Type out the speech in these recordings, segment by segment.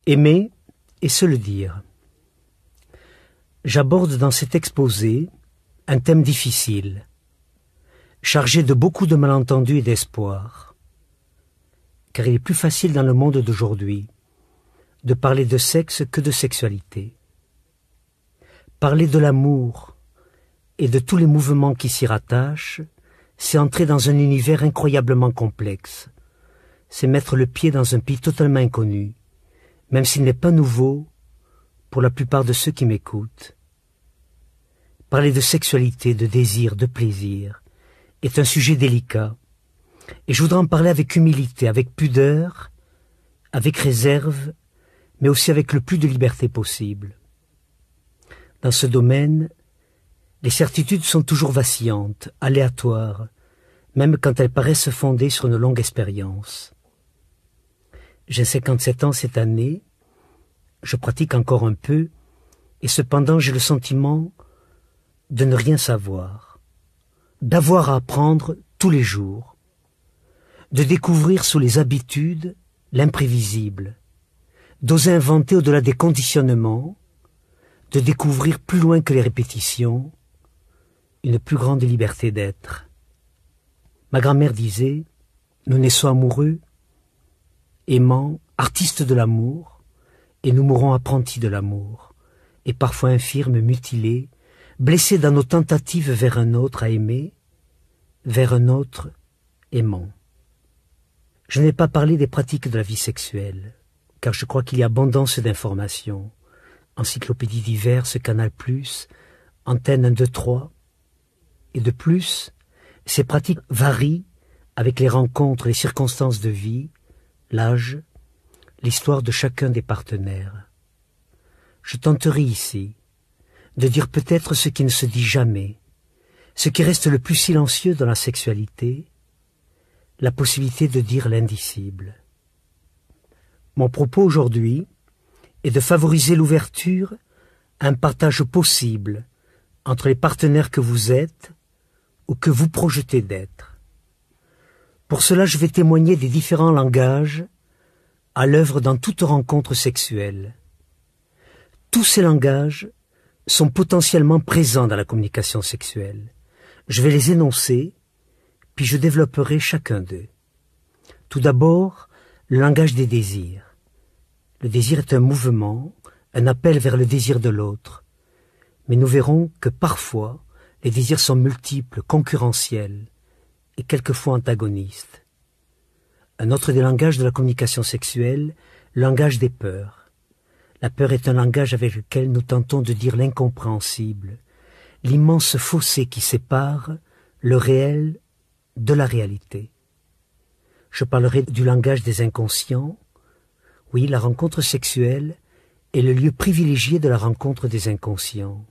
Aimer et se le dire. J'aborde dans cet exposé un thème difficile, chargé de beaucoup de malentendus et d'espoir, car il est plus facile dans le monde d'aujourd'hui de parler de sexe que de sexualité. Parler de l'amour et de tous les mouvements qui s'y rattachent, c'est entrer dans un univers incroyablement complexe, c'est mettre le pied dans un pays totalement inconnu, même s'il n'est pas nouveau pour la plupart de ceux qui m'écoutent. Parler de sexualité, de désir, de plaisir est un sujet délicat, et je voudrais en parler avec humilité, avec pudeur, avec réserve, mais aussi avec le plus de liberté possible. Dans ce domaine, les certitudes sont toujours vacillantes, aléatoires, même quand elles paraissent fondées sur une longue expérience. J'ai 57 ans cette année, je pratique encore un peu, et cependant j'ai le sentiment de ne rien savoir, d'avoir à apprendre tous les jours, de découvrir sous les habitudes l'imprévisible, d'oser inventer au-delà des conditionnements, de découvrir plus loin que les répétitions, une plus grande liberté d'être. Ma grand-mère disait, nous naissons amoureux, aimants, artistes de l'amour, et nous mourrons apprentis de l'amour, et parfois infirmes, mutilés, blessés dans nos tentatives vers un autre à aimer, vers un autre aimant. Je n'ai pas parlé des pratiques de la vie sexuelle, car je crois qu'il y a abondance d'informations, encyclopédies diverses, Canal+, Antenne 1, 2, 3, et de plus, ces pratiques varient avec les rencontres, les circonstances de vie, l'âge, l'histoire de chacun des partenaires. Je tenterai ici de dire peut-être ce qui ne se dit jamais, ce qui reste le plus silencieux dans la sexualité, la possibilité de dire l'indicible. Mon propos aujourd'hui est de favoriser l'ouverture à un partage possible entre les partenaires que vous êtes ou que vous projetez d'être. Pour cela, je vais témoigner des différents langages à l'œuvre dans toute rencontre sexuelle. Tous ces langages sont potentiellement présents dans la communication sexuelle. Je vais les énoncer, puis je développerai chacun d'eux. Tout d'abord, le langage des désirs. Le désir est un mouvement, un appel vers le désir de l'autre. Mais nous verrons que parfois, les désirs sont multiples, concurrentiels, et quelquefois antagonistes. Un autre des langages de la communication sexuelle, le langage des peurs. La peur est un langage avec lequel nous tentons de dire l'incompréhensible, l'immense fossé qui sépare le réel de la réalité. Je parlerai du langage des inconscients. Oui, la rencontre sexuelle est le lieu privilégié de la rencontre des inconscients.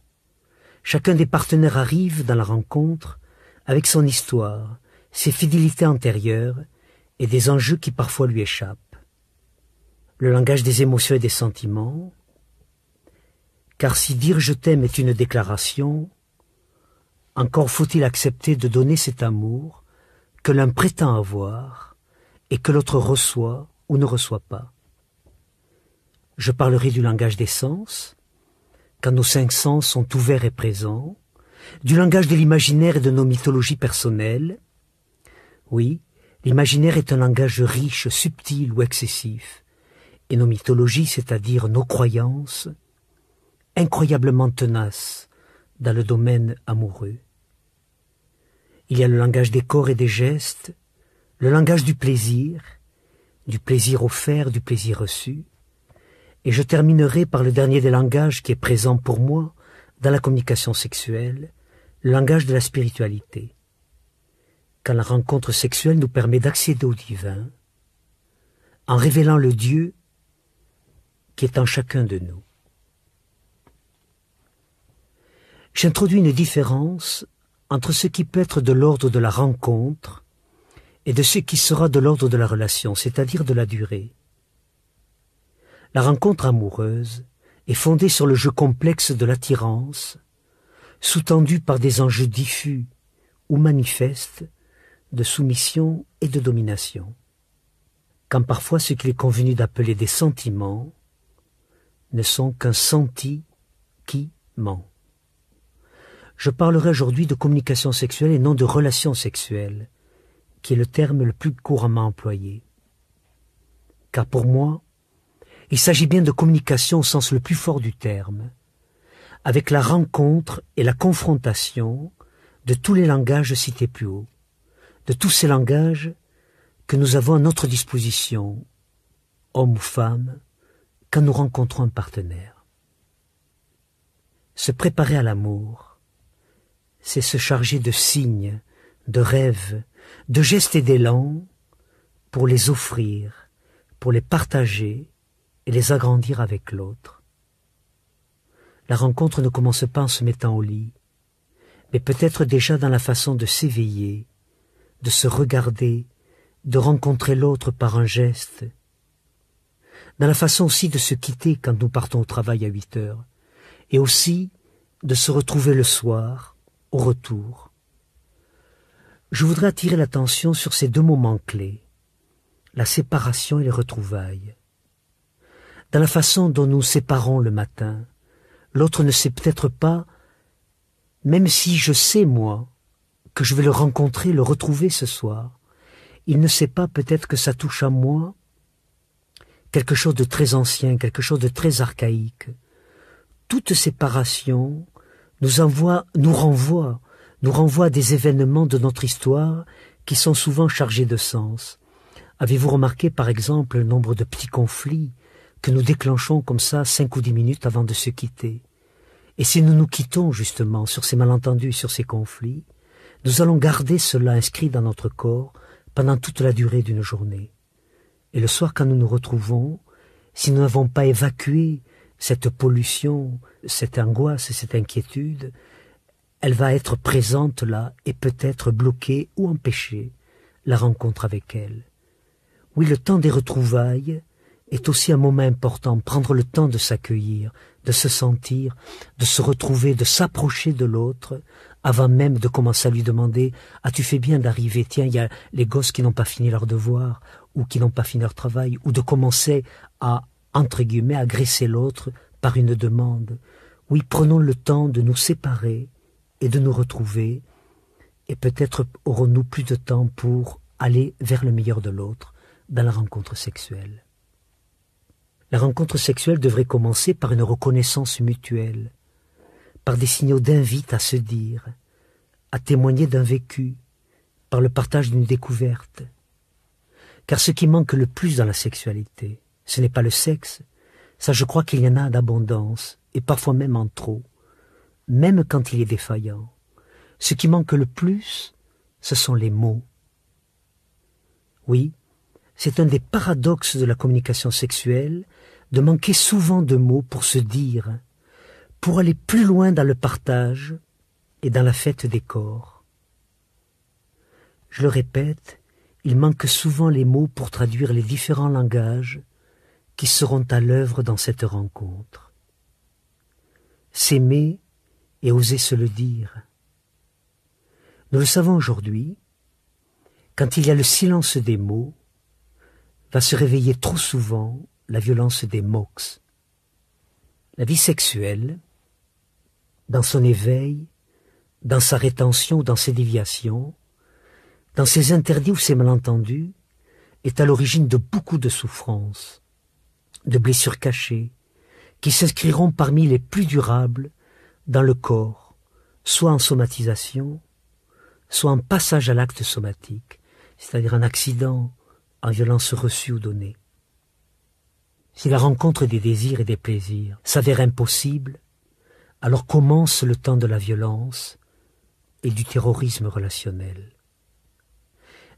Chacun des partenaires arrive dans la rencontre avec son histoire, ses fidélités antérieures et des enjeux qui parfois lui échappent. Le langage des émotions et des sentiments, car si dire je t'aime est une déclaration, encore faut-il accepter de donner cet amour que l'un prétend avoir et que l'autre reçoit ou ne reçoit pas. Je parlerai du langage des sens, quand nos 5 sens sont ouverts et présents, du langage de l'imaginaire et de nos mythologies personnelles. Oui, l'imaginaire est un langage riche, subtil ou excessif, et nos mythologies, c'est-à-dire nos croyances, incroyablement tenaces dans le domaine amoureux. Il y a le langage des corps et des gestes, le langage du plaisir offert, du plaisir reçu, et je terminerai par le dernier des langages qui est présent pour moi dans la communication sexuelle, le langage de la spiritualité. Quand la rencontre sexuelle nous permet d'accéder au divin, en révélant le Dieu qui est en chacun de nous. J'introduis une différence entre ce qui peut être de l'ordre de la rencontre et de ce qui sera de l'ordre de la relation, c'est-à-dire de la durée. La rencontre amoureuse est fondée sur le jeu complexe de l'attirance, sous-tendu par des enjeux diffus ou manifestes de soumission et de domination. Quand parfois ce qu'il est convenu d'appeler des sentiments ne sont qu'un senti qui ment. Je parlerai aujourd'hui de communication sexuelle et non de relation sexuelle, qui est le terme le plus couramment employé. Car pour moi, il s'agit bien de communication au sens le plus fort du terme, avec la rencontre et la confrontation de tous les langages cités plus haut, de tous ces langages que nous avons à notre disposition, hommes ou femmes, quand nous rencontrons un partenaire. Se préparer à l'amour, c'est se charger de signes, de rêves, de gestes et d'élan pour les offrir, pour les partager et les agrandir avec l'autre. La rencontre ne commence pas en se mettant au lit, mais peut-être déjà dans la façon de s'éveiller, de se regarder, de rencontrer l'autre par un geste, dans la façon aussi de se quitter quand nous partons au travail à 8 heures, et aussi de se retrouver le soir, au retour. Je voudrais attirer l'attention sur ces deux moments clés, la séparation et les retrouvailles. Dans la façon dont nous séparons le matin, l'autre ne sait peut-être pas, même si je sais, moi, que je vais le rencontrer, le retrouver ce soir, il ne sait pas peut-être que ça touche à moi quelque chose de très ancien, quelque chose de très archaïque. Toute séparation nous renvoie à des événements de notre histoire qui sont souvent chargés de sens. Avez-vous remarqué par exemple le nombre de petits conflits que nous déclenchons comme ça 5 ou 10 minutes avant de se quitter? Et si nous nous quittons justement sur ces malentendus, sur ces conflits, nous allons garder cela inscrit dans notre corps pendant toute la durée d'une journée. Et le soir, quand nous nous retrouvons, si nous n'avons pas évacué cette pollution, cette angoisse, cette inquiétude, elle va être présente là et peut-être bloquer ou empêcher la rencontre avec elle. Oui, le temps des retrouvailles est aussi un moment important, prendre le temps de s'accueillir, de se sentir, de se retrouver, de s'approcher de l'autre, avant même de commencer à lui demander « As-tu fait bien d'arriver? Tiens, il y a les gosses qui n'ont pas fini leur devoir, ou qui n'ont pas fini leur travail, ou de commencer à, entre guillemets, agresser l'autre par une demande. Oui, prenons le temps de nous séparer et de nous retrouver, et peut-être aurons-nous plus de temps pour aller vers le meilleur de l'autre dans la rencontre sexuelle. La rencontre sexuelle devrait commencer par une reconnaissance mutuelle, par des signaux d'invite à se dire, à témoigner d'un vécu, par le partage d'une découverte. Car ce qui manque le plus dans la sexualité, ce n'est pas le sexe, ça je crois qu'il y en a d'abondance, et parfois même en trop, même quand il est défaillant. Ce qui manque le plus, ce sont les mots. Oui, c'est un des paradoxes de la communication sexuelle, de manquer souvent de mots pour se dire, pour aller plus loin dans le partage et dans la fête des corps. Je le répète, il manque souvent les mots pour traduire les différents langages qui seront à l'œuvre dans cette rencontre. S'aimer et oser se le dire. Nous le savons aujourd'hui, quand il y a le silence des mots, va se réveiller trop souvent la violence des mots. La vie sexuelle, dans son éveil, dans sa rétention, dans ses déviations, dans ses interdits ou ses malentendus, est à l'origine de beaucoup de souffrances, de blessures cachées, qui s'inscriront parmi les plus durables dans le corps, soit en somatisation, soit en passage à l'acte somatique, c'est-à-dire un accident, en violence reçue ou donnée. Si la rencontre des désirs et des plaisirs s'avère impossible, alors commence le temps de la violence et du terrorisme relationnel.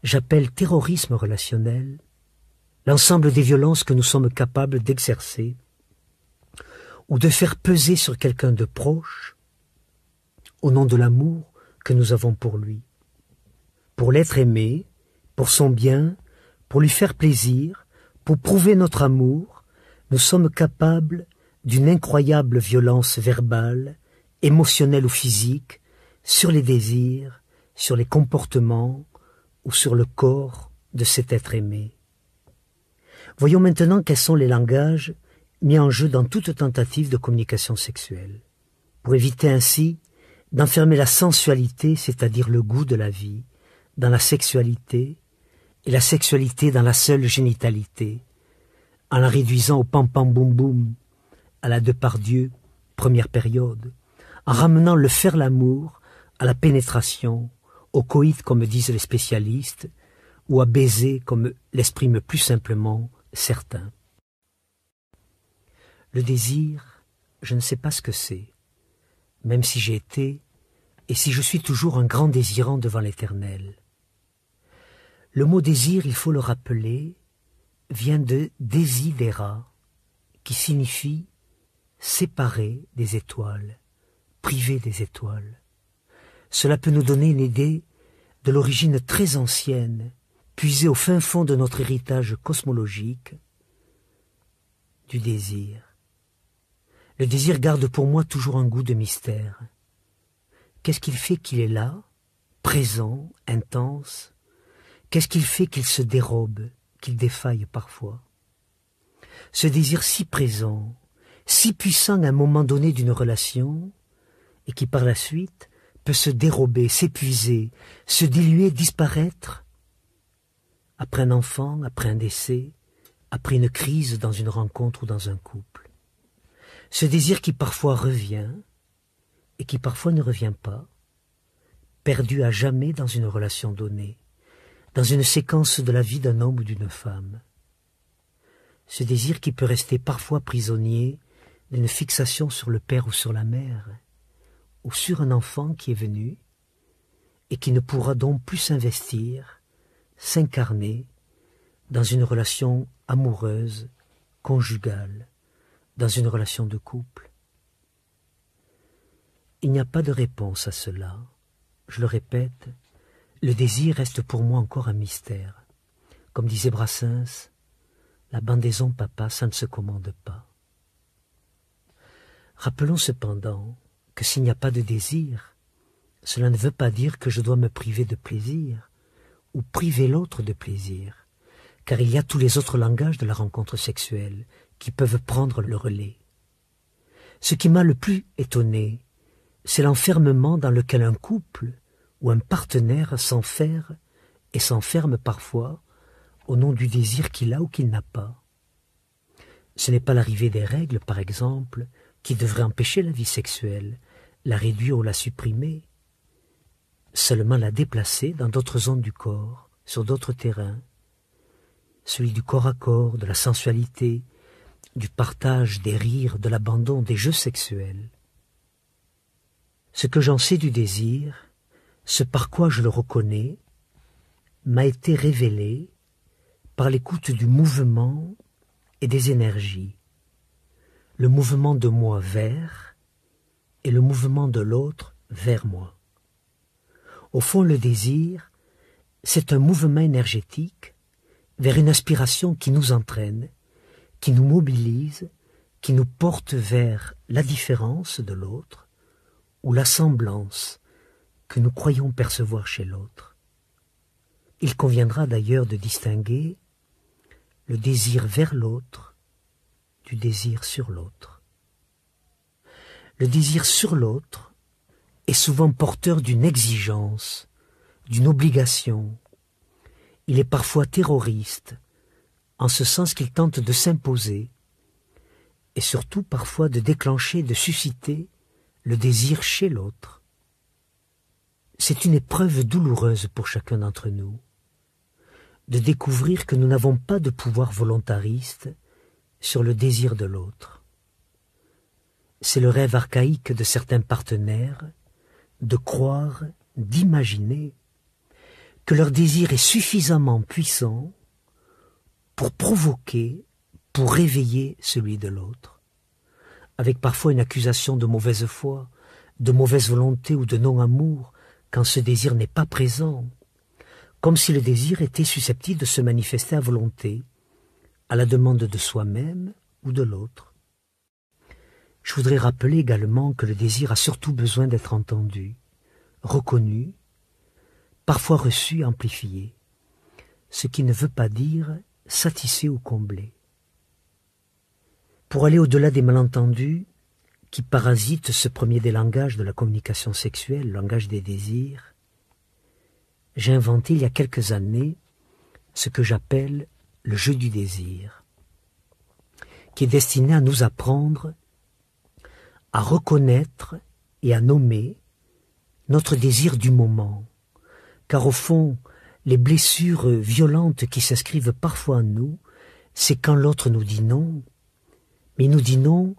J'appelle terrorisme relationnel l'ensemble des violences que nous sommes capables d'exercer ou de faire peser sur quelqu'un de proche au nom de l'amour que nous avons pour lui. Pour l'être aimé, pour son bien, pour lui faire plaisir, pour prouver notre amour, nous sommes capables d'une incroyable violence verbale, émotionnelle ou physique, sur les désirs, sur les comportements ou sur le corps de cet être aimé. Voyons maintenant quels sont les langages mis en jeu dans toute tentative de communication sexuelle, pour éviter ainsi d'enfermer la sensualité, c'est-à-dire le goût de la vie, dans la sexualité, et la sexualité dans la seule génitalité, en la réduisant au pam-pam-boum-boum, à la Depardieu, première période, en ramenant le faire l'amour à la pénétration, au coït comme disent les spécialistes, ou à baiser comme l'expriment plus simplement certains. Le désir, je ne sais pas ce que c'est, même si j'ai été, et si je suis toujours un grand désirant devant l'Éternel. Le mot désir, il faut le rappeler, vient de desidera, qui signifie séparer des étoiles, priver des étoiles. Cela peut nous donner une idée de l'origine très ancienne, puisée au fin fond de notre héritage cosmologique, du désir. Le désir garde pour moi toujours un goût de mystère. Qu'est-ce qu'il fait qu'il est là, présent, intense? Qu'est-ce qu'il fait qu'il se dérobe, qu'il défaille parfois? Ce désir si présent, si puissant à un moment donné d'une relation, et qui par la suite peut se dérober, s'épuiser, se diluer, disparaître, après un enfant, après un décès, après une crise dans une rencontre ou dans un couple. Ce désir qui parfois revient, et qui parfois ne revient pas, perdu à jamais dans une relation donnée, dans une séquence de la vie d'un homme ou d'une femme. Ce désir qui peut rester parfois prisonnier d'une fixation sur le père ou sur la mère, ou sur un enfant qui est venu, et qui ne pourra donc plus s'investir, s'incarner dans une relation amoureuse, conjugale, dans une relation de couple. Il n'y a pas de réponse à cela. Je le répète, le désir reste pour moi encore un mystère. Comme disait Brassens, la bandaison papa, ça ne se commande pas. Rappelons cependant que s'il n'y a pas de désir, cela ne veut pas dire que je dois me priver de plaisir, ou priver l'autre de plaisir, car il y a tous les autres langages de la rencontre sexuelle qui peuvent prendre le relais. Ce qui m'a le plus étonné, c'est l'enfermement dans lequel un couple ou un partenaire s'enferme et s'enferme parfois au nom du désir qu'il a ou qu'il n'a pas. Ce n'est pas l'arrivée des règles, par exemple, qui devrait empêcher la vie sexuelle, la réduire ou la supprimer, seulement la déplacer dans d'autres zones du corps, sur d'autres terrains, celui du corps à corps, de la sensualité, du partage, des rires, de l'abandon, des jeux sexuels. Ce que j'en sais du désir, ce par quoi je le reconnais, m'a été révélé par l'écoute du mouvement et des énergies, le mouvement de moi vers et le mouvement de l'autre vers moi. Au fond, le désir, c'est un mouvement énergétique vers une aspiration qui nous entraîne, qui nous mobilise, qui nous porte vers la différence de l'autre ou la semblance que nous croyons percevoir chez l'autre. Il conviendra d'ailleurs de distinguer le désir vers l'autre du désir sur l'autre. Le désir sur l'autre est souvent porteur d'une exigence, d'une obligation. Il est parfois terroriste, en ce sens qu'il tente de s'imposer, et surtout parfois de déclencher, de susciter le désir chez l'autre. C'est une épreuve douloureuse pour chacun d'entre nous, de découvrir que nous n'avons pas de pouvoir volontariste sur le désir de l'autre. C'est le rêve archaïque de certains partenaires de croire, d'imaginer que leur désir est suffisamment puissant pour provoquer, pour réveiller celui de l'autre, avec parfois une accusation de mauvaise foi, de mauvaise volonté ou de non-amour quand ce désir n'est pas présent, comme si le désir était susceptible de se manifester à volonté, à la demande de soi-même ou de l'autre. Je voudrais rappeler également que le désir a surtout besoin d'être entendu, reconnu, parfois reçu, amplifié, ce qui ne veut pas dire satisfait ou comblé. Pour aller au-delà des malentendus qui parasitent ce premier des langages de la communication sexuelle, le langage des désirs, j'ai inventé il y a quelques années ce que j'appelle le jeu du désir, qui est destiné à nous apprendre à reconnaître et à nommer notre désir du moment. Car au fond, les blessures violentes qui s'inscrivent parfois en nous, c'est quand l'autre nous dit non, mais il nous dit non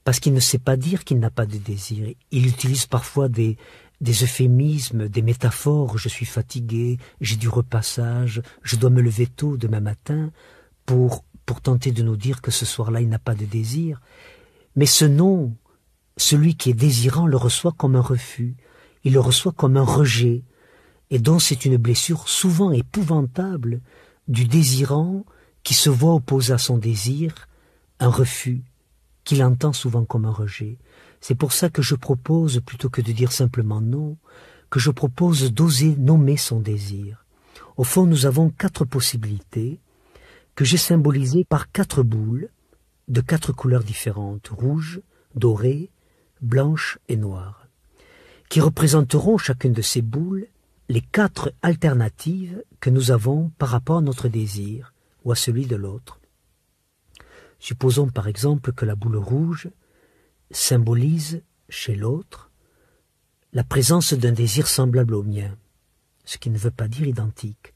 parce qu'il ne sait pas dire qu'il n'a pas de désir. Il utilise parfois des euphémismes, des métaphores, je suis fatigué, j'ai du repassage, je dois me lever tôt demain matin, pour tenter de nous dire que ce soir-là il n'a pas de désir. Mais ce non, celui qui est désirant le reçoit comme un refus, il le reçoit comme un rejet, et donc c'est une blessure souvent épouvantable du désirant qui se voit opposer à son désir un refus, qu'il entend souvent comme un rejet. C'est pour ça que je propose, plutôt que de dire simplement non, que je propose d'oser nommer son désir. Au fond, nous avons 4 possibilités que j'ai symbolisées par 4 boules de 4 couleurs différentes, rouge, dorée, blanche et noire, qui représenteront chacune de ces boules les 4 alternatives que nous avons par rapport à notre désir ou à celui de l'autre. Supposons par exemple que la boule rouge symbolise chez l'autre la présence d'un désir semblable au mien, ce qui ne veut pas dire identique.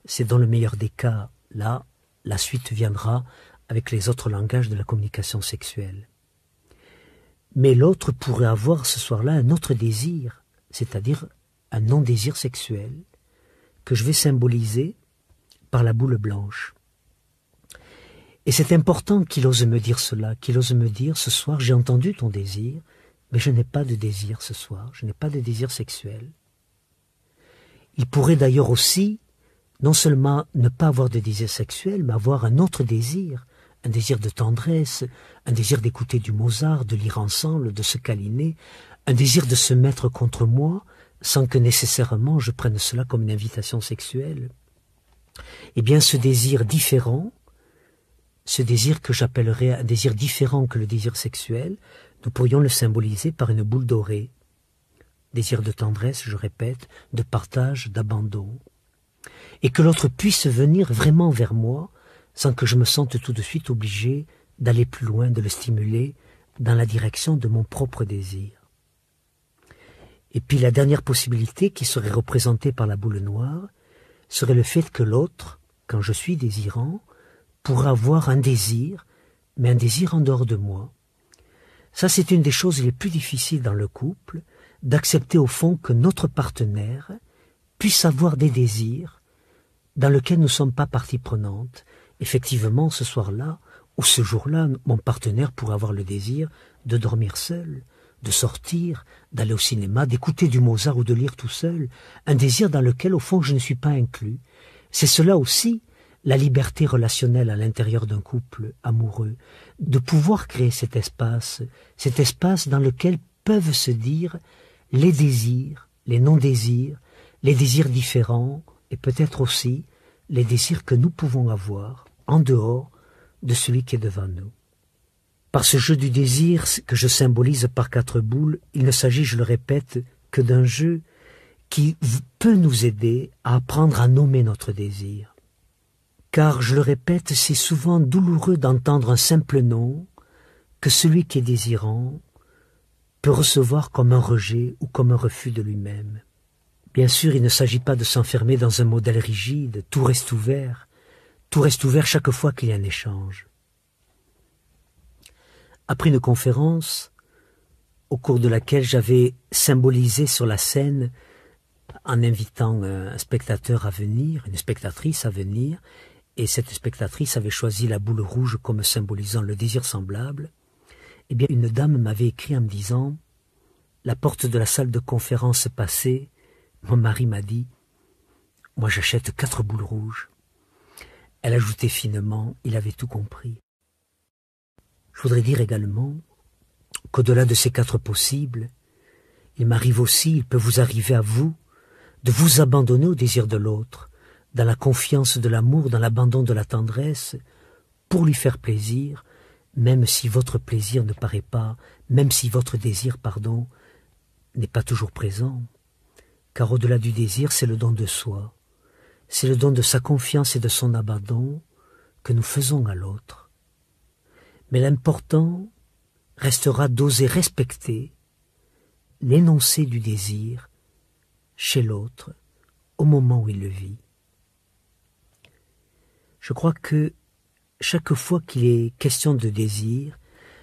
C'est dans le meilleur des cas, là, la suite viendra avec les autres langages de la communication sexuelle. Mais l'autre pourrait avoir ce soir-là un autre désir, c'est-à-dire un non-désir sexuel, que je vais symboliser par la boule blanche. Et c'est important qu'il ose me dire cela, qu'il ose me dire, ce soir, j'ai entendu ton désir, mais je n'ai pas de désir ce soir, je n'ai pas de désir sexuel. Il pourrait d'ailleurs aussi, non seulement ne pas avoir de désir sexuel, mais avoir un autre désir, un désir de tendresse, un désir d'écouter du Mozart, de lire ensemble, de se câliner, un désir de se mettre contre moi, sans que nécessairement je prenne cela comme une invitation sexuelle. Eh bien, ce désir différent, ce désir que j'appellerais un désir différent que le désir sexuel, nous pourrions le symboliser par une boule dorée. Désir de tendresse, je répète, de partage, d'abandon. Et que l'autre puisse venir vraiment vers moi, sans que je me sente tout de suite obligé d'aller plus loin, de le stimuler dans la direction de mon propre désir. Et puis la dernière possibilité qui serait représentée par la boule noire serait le fait que l'autre, quand je suis désirant, pourra avoir un désir, mais un désir en dehors de moi. Ça, c'est une des choses les plus difficiles dans le couple, d'accepter au fond que notre partenaire puisse avoir des désirs dans lesquels nous ne sommes pas partie prenante. Effectivement, ce soir-là, ou ce jour-là, mon partenaire pourrait avoir le désir de dormir seul, de sortir, d'aller au cinéma, d'écouter du Mozart ou de lire tout seul, un désir dans lequel, au fond, je ne suis pas inclus. C'est cela aussi, la liberté relationnelle à l'intérieur d'un couple amoureux, de pouvoir créer cet espace dans lequel peuvent se dire les désirs, les non-désirs, les désirs différents, et peut-être aussi les désirs que nous pouvons avoir en dehors de celui qui est devant nous. Par ce jeu du désir que je symbolise par 4 boules, il ne s'agit, je le répète, que d'un jeu qui peut nous aider à apprendre à nommer notre désir. Car, je le répète, c'est souvent douloureux d'entendre un simple nom que celui qui est désirant peut recevoir comme un rejet ou comme un refus de lui-même. Bien sûr, il ne s'agit pas de s'enfermer dans un modèle rigide, tout reste ouvert chaque fois qu'il y a un échange. Après une conférence, au cours de laquelle j'avais symbolisé sur la scène, en invitant un spectateur à venir, une spectatrice à venir, et cette spectatrice avait choisi la boule rouge comme symbolisant le désir semblable, eh bien une dame m'avait écrit en me disant « La porte de la salle de conférence passée, mon mari m'a dit « Moi j'achète 4 boules rouges ». Elle ajoutait finement « Il avait tout compris ». Je voudrais dire également qu'au-delà de ces 4 possibles, il m'arrive aussi, il peut vous arriver à vous, de vous abandonner au désir de l'autre, dans la confiance de l'amour, dans l'abandon de la tendresse, pour lui faire plaisir, même si votre plaisir ne paraît pas, même si votre désir, n'est pas toujours présent, car au-delà du désir, c'est le don de soi, c'est le don de sa confiance et de son abandon que nous faisons à l'autre. Mais l'important restera d'oser respecter l'énoncé du désir chez l'autre au moment où il le vit. Je crois que chaque fois qu'il est question de désir,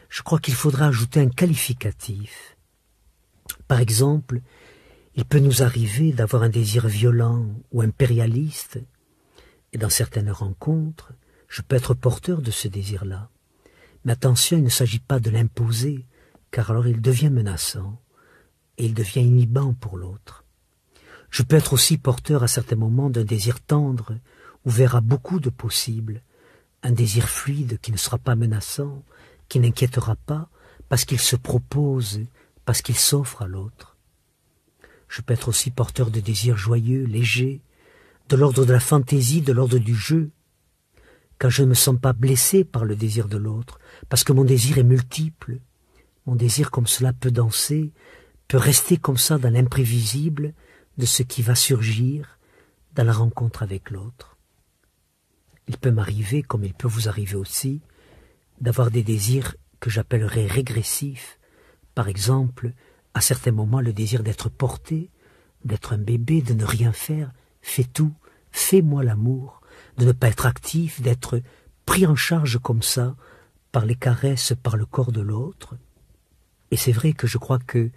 je crois qu'il faudra ajouter un qualificatif. Par exemple, il peut nous arriver d'avoir un désir violent ou impérialiste, et dans certaines rencontres, je peux être porteur de ce désir-là. Mais attention, il ne s'agit pas de l'imposer, car alors il devient menaçant, et il devient inhibant pour l'autre. Je peux être aussi porteur à certains moments d'un désir tendre, ouvert à beaucoup de possibles, un désir fluide qui ne sera pas menaçant, qui n'inquiétera pas, parce qu'il se propose, parce qu'il s'offre à l'autre. Je peux être aussi porteur de désirs joyeux, légers, de l'ordre de la fantaisie, de l'ordre du jeu, quand je ne me sens pas blessé par le désir de l'autre, parce que mon désir est multiple. Mon désir comme cela peut danser, peut rester comme ça dans l'imprévisible de ce qui va surgir dans la rencontre avec l'autre. Il peut m'arriver, comme il peut vous arriver aussi, d'avoir des désirs que j'appellerais régressifs. Par exemple, à certains moments, le désir d'être porté, d'être un bébé, de ne rien faire, fais tout, fais-moi l'amour, de ne pas être actif, d'être pris en charge comme ça, par les caresses, par le corps de l'autre. Et c'est vrai que je crois que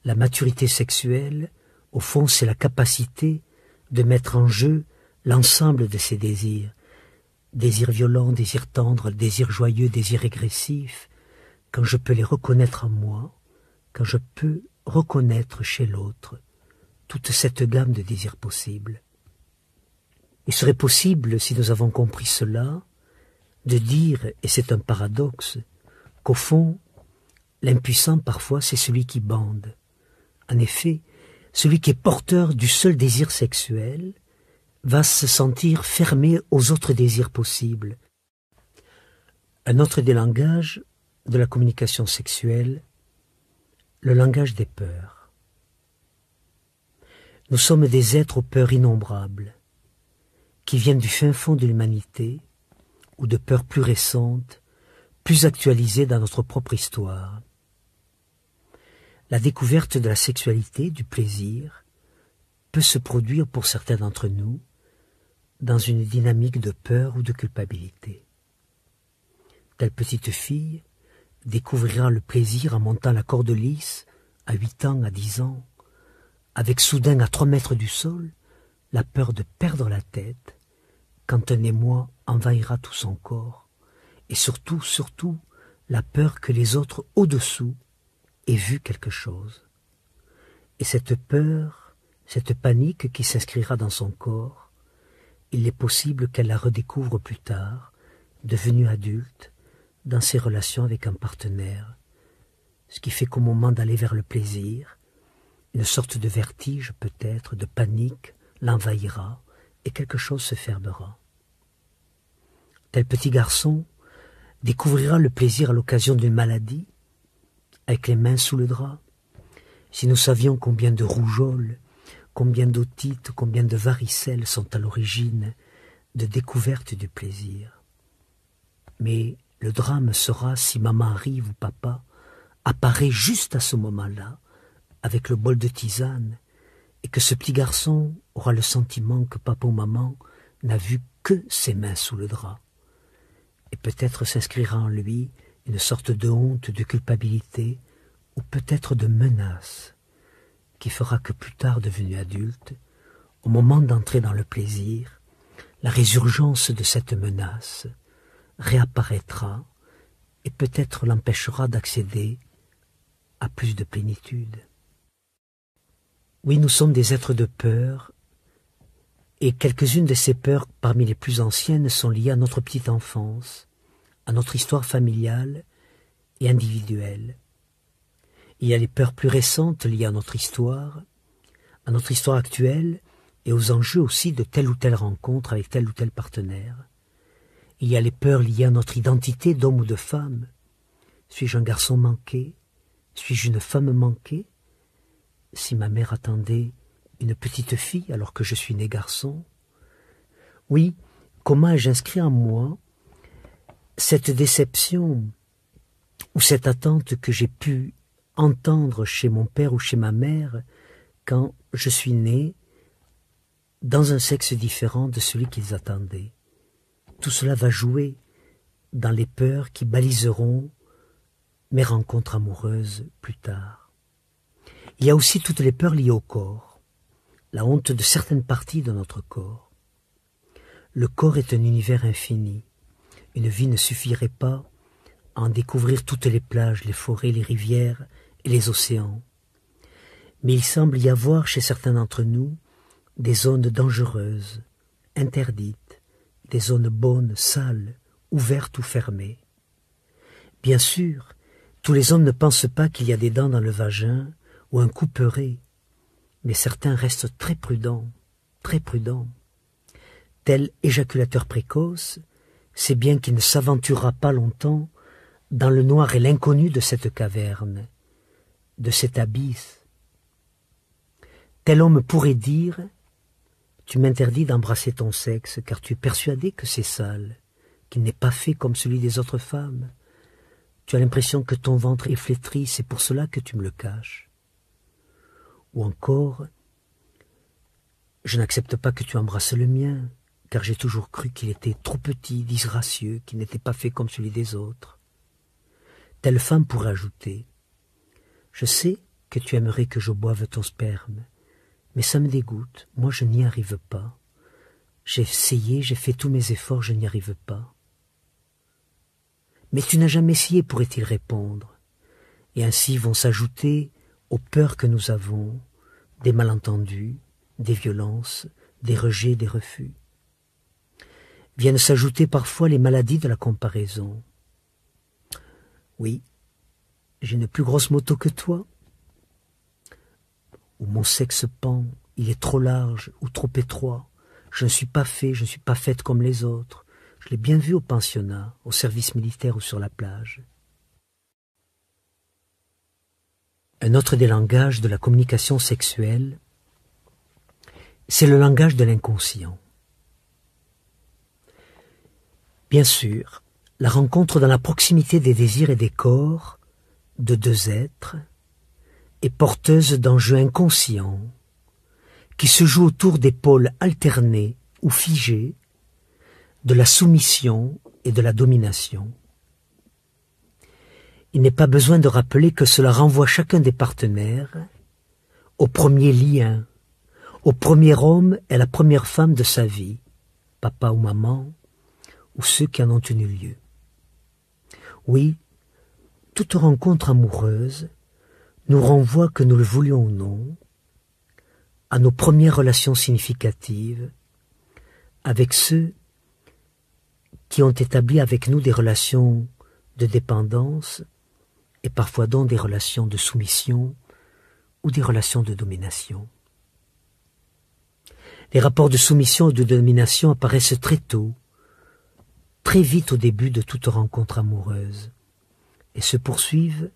la maturité sexuelle, au fond, c'est la capacité de mettre en jeu l'ensemble de ces désirs. Désirs violents, désirs tendres, désirs joyeux, désirs régressifs, quand je peux les reconnaître en moi, quand je peux reconnaître chez l'autre toute cette gamme de désirs possibles. Il serait possible, si nous avons compris cela, de dire, et c'est un paradoxe, qu'au fond, l'impuissant parfois c'est celui qui bande. En effet, celui qui est porteur du seul désir sexuel va se sentir fermé aux autres désirs possibles. Un autre des langages de la communication sexuelle, le langage des peurs. Nous sommes des êtres aux peurs innombrables, qui viennent du fin fond de l'humanité, ou de peurs plus récentes, plus actualisées dans notre propre histoire. La découverte de la sexualité, du plaisir, peut se produire pour certains d'entre nous dans une dynamique de peur ou de culpabilité. Telle petite fille découvrira le plaisir en montant la corde lisse à 8 ans, à 10 ans, avec soudain à 3 mètres du sol la peur de perdre la tête quand un émoi envahira tout son corps, et surtout, la peur que les autres au-dessous aient vu quelque chose. Et cette peur, cette panique qui s'inscrira dans son corps, il est possible qu'elle la redécouvre plus tard, devenue adulte, dans ses relations avec un partenaire, ce qui fait qu'au moment d'aller vers le plaisir, une sorte de vertige peut-être, de panique, l'envahira et quelque chose se fermera. Tel petit garçon découvrira le plaisir à l'occasion d'une maladie, avec les mains sous le drap. Si nous savions combien de rougeoles, combien d'otites, combien de varicelles sont à l'origine de découverte du plaisir. Mais le drame sera si maman arrive ou papa apparaît juste à ce moment-là, avec le bol de tisane, et que ce petit garçon aura le sentiment que papa ou maman n'a vu que ses mains sous le drap. Et peut-être s'inscrira en lui une sorte de honte, de culpabilité, ou peut-être de menace, qui fera que plus tard, devenu adulte, au moment d'entrer dans le plaisir, la résurgence de cette menace réapparaîtra et peut-être l'empêchera d'accéder à plus de plénitude. Oui, nous sommes des êtres de peur, et quelques-unes de ces peurs, parmi les plus anciennes, sont liées à notre petite enfance, à notre histoire familiale et individuelle. Il y a les peurs plus récentes liées à notre histoire actuelle et aux enjeux aussi de telle ou telle rencontre avec tel ou tel partenaire. Il y a les peurs liées à notre identité d'homme ou de femme, Suis-je un garçon manqué? Suis-je une femme manquée? Si ma mère attendait une petite fille alors que je suis né garçon? Oui, comment ai-je inscrit en moi cette déception ou cette attente que j'ai pu entendre chez mon père ou chez ma mère quand je suis né dans un sexe différent de celui qu'ils attendaient? Tout cela va jouer dans les peurs qui baliseront mes rencontres amoureuses plus tard. Il y a aussi toutes les peurs liées au corps, la honte de certaines parties de notre corps. Le corps est un univers infini. Une vie ne suffirait pas à en découvrir toutes les plages, les forêts, les rivières et les océans. Mais il semble y avoir chez certains d'entre nous des zones dangereuses, interdites, des zones bonnes, sales, ouvertes ou fermées. Bien sûr, tous les hommes ne pensent pas qu'il y a des dents dans le vagin ou un couperet, mais certains restent très prudents, très prudents. Tel éjaculateur précoce, c'est bien qu'il ne s'aventurera pas longtemps dans le noir et l'inconnu de cette caverne, de cet abysse. Tel homme pourrait dire « Tu m'interdis d'embrasser ton sexe car tu es persuadé que c'est sale, qu'il n'est pas fait comme celui des autres femmes. Tu as l'impression que ton ventre est flétri, c'est pour cela que tu me le caches. » Ou encore « Je n'accepte pas que tu embrasses le mien, car j'ai toujours cru qu'il était trop petit, disgracieux, qu'il n'était pas fait comme celui des autres. » Telle femme pourrait ajouter « Je sais que tu aimerais que je boive ton sperme, mais ça me dégoûte, moi je n'y arrive pas. J'ai essayé, j'ai fait tous mes efforts, je n'y arrive pas. » Mais tu n'as jamais essayé, pourrait-il répondre, et ainsi vont s'ajouter aux peurs que nous avons, des malentendus, des violences, des rejets, des refus. Viennent s'ajouter parfois les maladies de la comparaison. Oui, j'ai une plus grosse moto que toi. Ou mon sexe pend, il est trop large ou trop étroit. Je ne suis pas fait, je ne suis pas faite comme les autres. Je l'ai bien vu au pensionnat, au service militaire ou sur la plage. Un autre des langages de la communication sexuelle, c'est le langage de l'inconscient. Bien sûr, la rencontre dans la proximité des désirs et des corps de deux êtres est porteuse d'enjeux inconscients qui se jouent autour des pôles alternés ou figés de la soumission et de la domination. Il n'est pas besoin de rappeler que cela renvoie chacun des partenaires au premier lien, au premier homme et à la première femme de sa vie, papa ou maman, ou ceux qui en ont eu lieu. Oui, toute rencontre amoureuse nous renvoie, que nous le voulions ou non, à nos premières relations significatives avec ceux qui ont établi avec nous des relations de dépendance et parfois donc des relations de soumission ou des relations de domination. Les rapports de soumission ou de domination apparaissent très tôt, très vite au début de toute rencontre amoureuse, et se poursuivent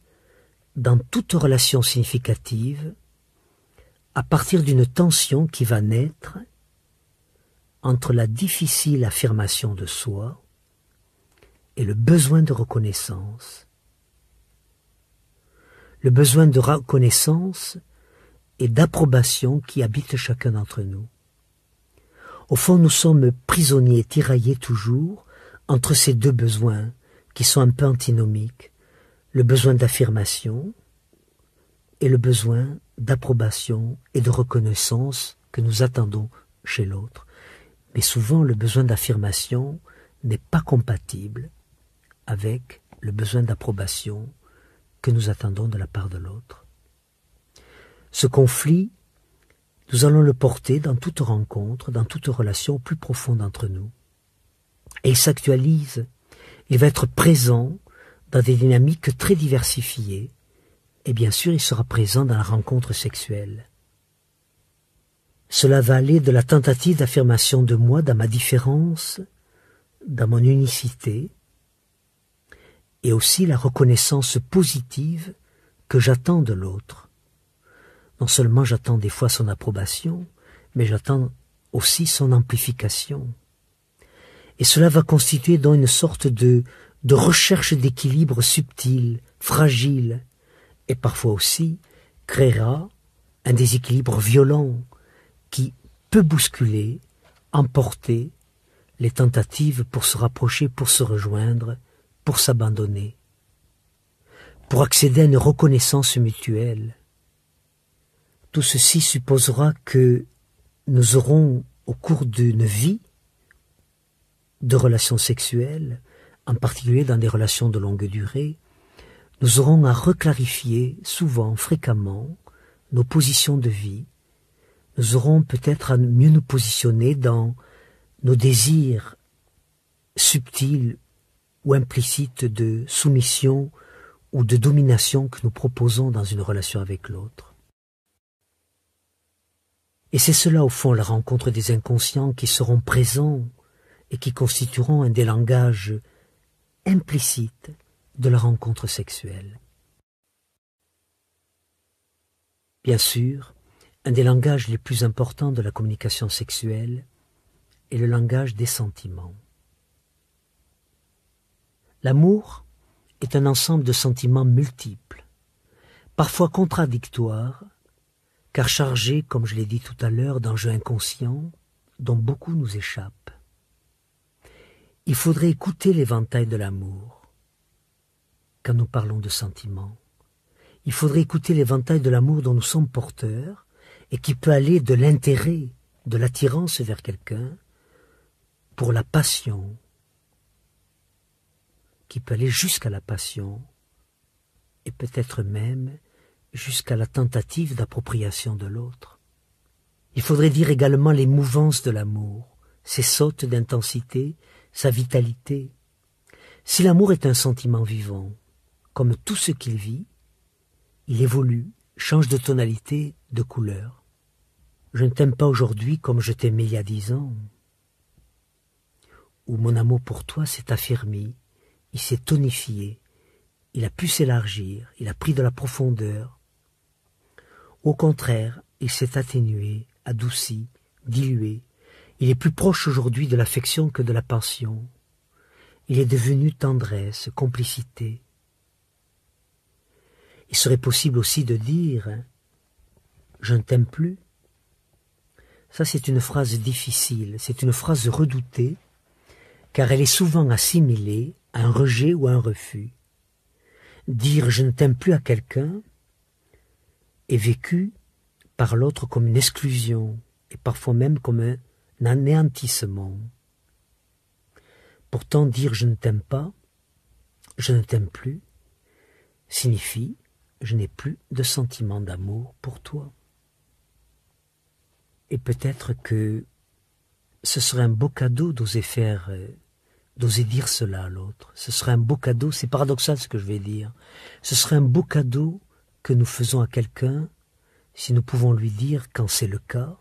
dans toute relation significative à partir d'une tension qui va naître entre la difficile affirmation de soi et le besoin de reconnaissance. Le besoin de reconnaissance et d'approbation qui habite chacun d'entre nous. Au fond, nous sommes prisonniers, tiraillés toujours entre ces deux besoins qui sont un peu antinomiques, le besoin d'affirmation et le besoin d'approbation et de reconnaissance que nous attendons chez l'autre. Mais souvent, le besoin d'affirmation n'est pas compatible avec le besoin d'approbation que nous attendons de la part de l'autre. Ce conflit, nous allons le porter dans toute rencontre, dans toute relation au plus profond d'entre nous. Et il s'actualise, il va être présent dans des dynamiques très diversifiées, et bien sûr il sera présent dans la rencontre sexuelle. Cela va aller de la tentative d'affirmation de moi dans ma différence, dans mon unicité, et aussi la reconnaissance positive que j'attends de l'autre. Non seulement j'attends des fois son approbation, mais j'attends aussi son amplification. Et cela va constituer donc une sorte de recherche d'équilibre subtil, fragile, et parfois aussi créera un déséquilibre violent qui peut bousculer, emporter les tentatives pour se rapprocher, pour se rejoindre, pour s'abandonner, pour accéder à une reconnaissance mutuelle. Tout ceci supposera que nous aurons, au cours d'une vie de relations sexuelles, en particulier dans des relations de longue durée, nous aurons à reclarifier souvent, fréquemment, nos positions de vie. Nous aurons peut-être à mieux nous positionner dans nos désirs subtils ou implicites de soumission ou de domination que nous proposons dans une relation avec l'autre. Et c'est cela, au fond, la rencontre des inconscients qui seront présents et qui constitueront un des langages implicites de la rencontre sexuelle. Bien sûr, un des langages les plus importants de la communication sexuelle est le langage des sentiments. L'amour est un ensemble de sentiments multiples, parfois contradictoires, car chargés, comme je l'ai dit tout à l'heure, d'enjeux inconscients dont beaucoup nous échappent. Il faudrait écouter l'éventail de l'amour quand nous parlons de sentiments. Il faudrait écouter l'éventail de l'amour dont nous sommes porteurs et qui peut aller de l'intérêt, de l'attirance vers quelqu'un, pour la passion, qui peut aller jusqu'à la passion et peut-être même jusqu'à la tentative d'appropriation de l'autre. Il faudrait dire également les mouvances de l'amour, ses sautes d'intensité, sa vitalité. Si l'amour est un sentiment vivant, comme tout ce qu'il vit, il évolue, change de tonalité, de couleur. Je ne t'aime pas aujourd'hui comme je t'aimais il y a 10 ans. Ou mon amour pour toi s'est affermi, il s'est tonifié, il a pu s'élargir, il a pris de la profondeur. Au contraire, il s'est atténué, adouci, dilué. Il est plus proche aujourd'hui de l'affection que de la passion. Il est devenu tendresse, complicité. Il serait possible aussi de dire « je ne t'aime plus ». Ça, c'est une phrase difficile, c'est une phrase redoutée, car elle est souvent assimilée à un rejet ou à un refus. Dire « je ne t'aime plus » à quelqu'un est vécu par l'autre comme une exclusion et parfois même comme un anéantissement. Pourtant, dire « je ne t'aime pas »,« je ne t'aime plus » signifie « je n'ai plus de sentiment d'amour pour toi ». Et peut-être que ce serait un beau cadeau d'oser dire cela à l'autre. Ce serait un beau cadeau, c'est paradoxal ce que je vais dire. Ce serait un beau cadeau que nous faisons à quelqu'un si nous pouvons lui dire, quand c'est le cas,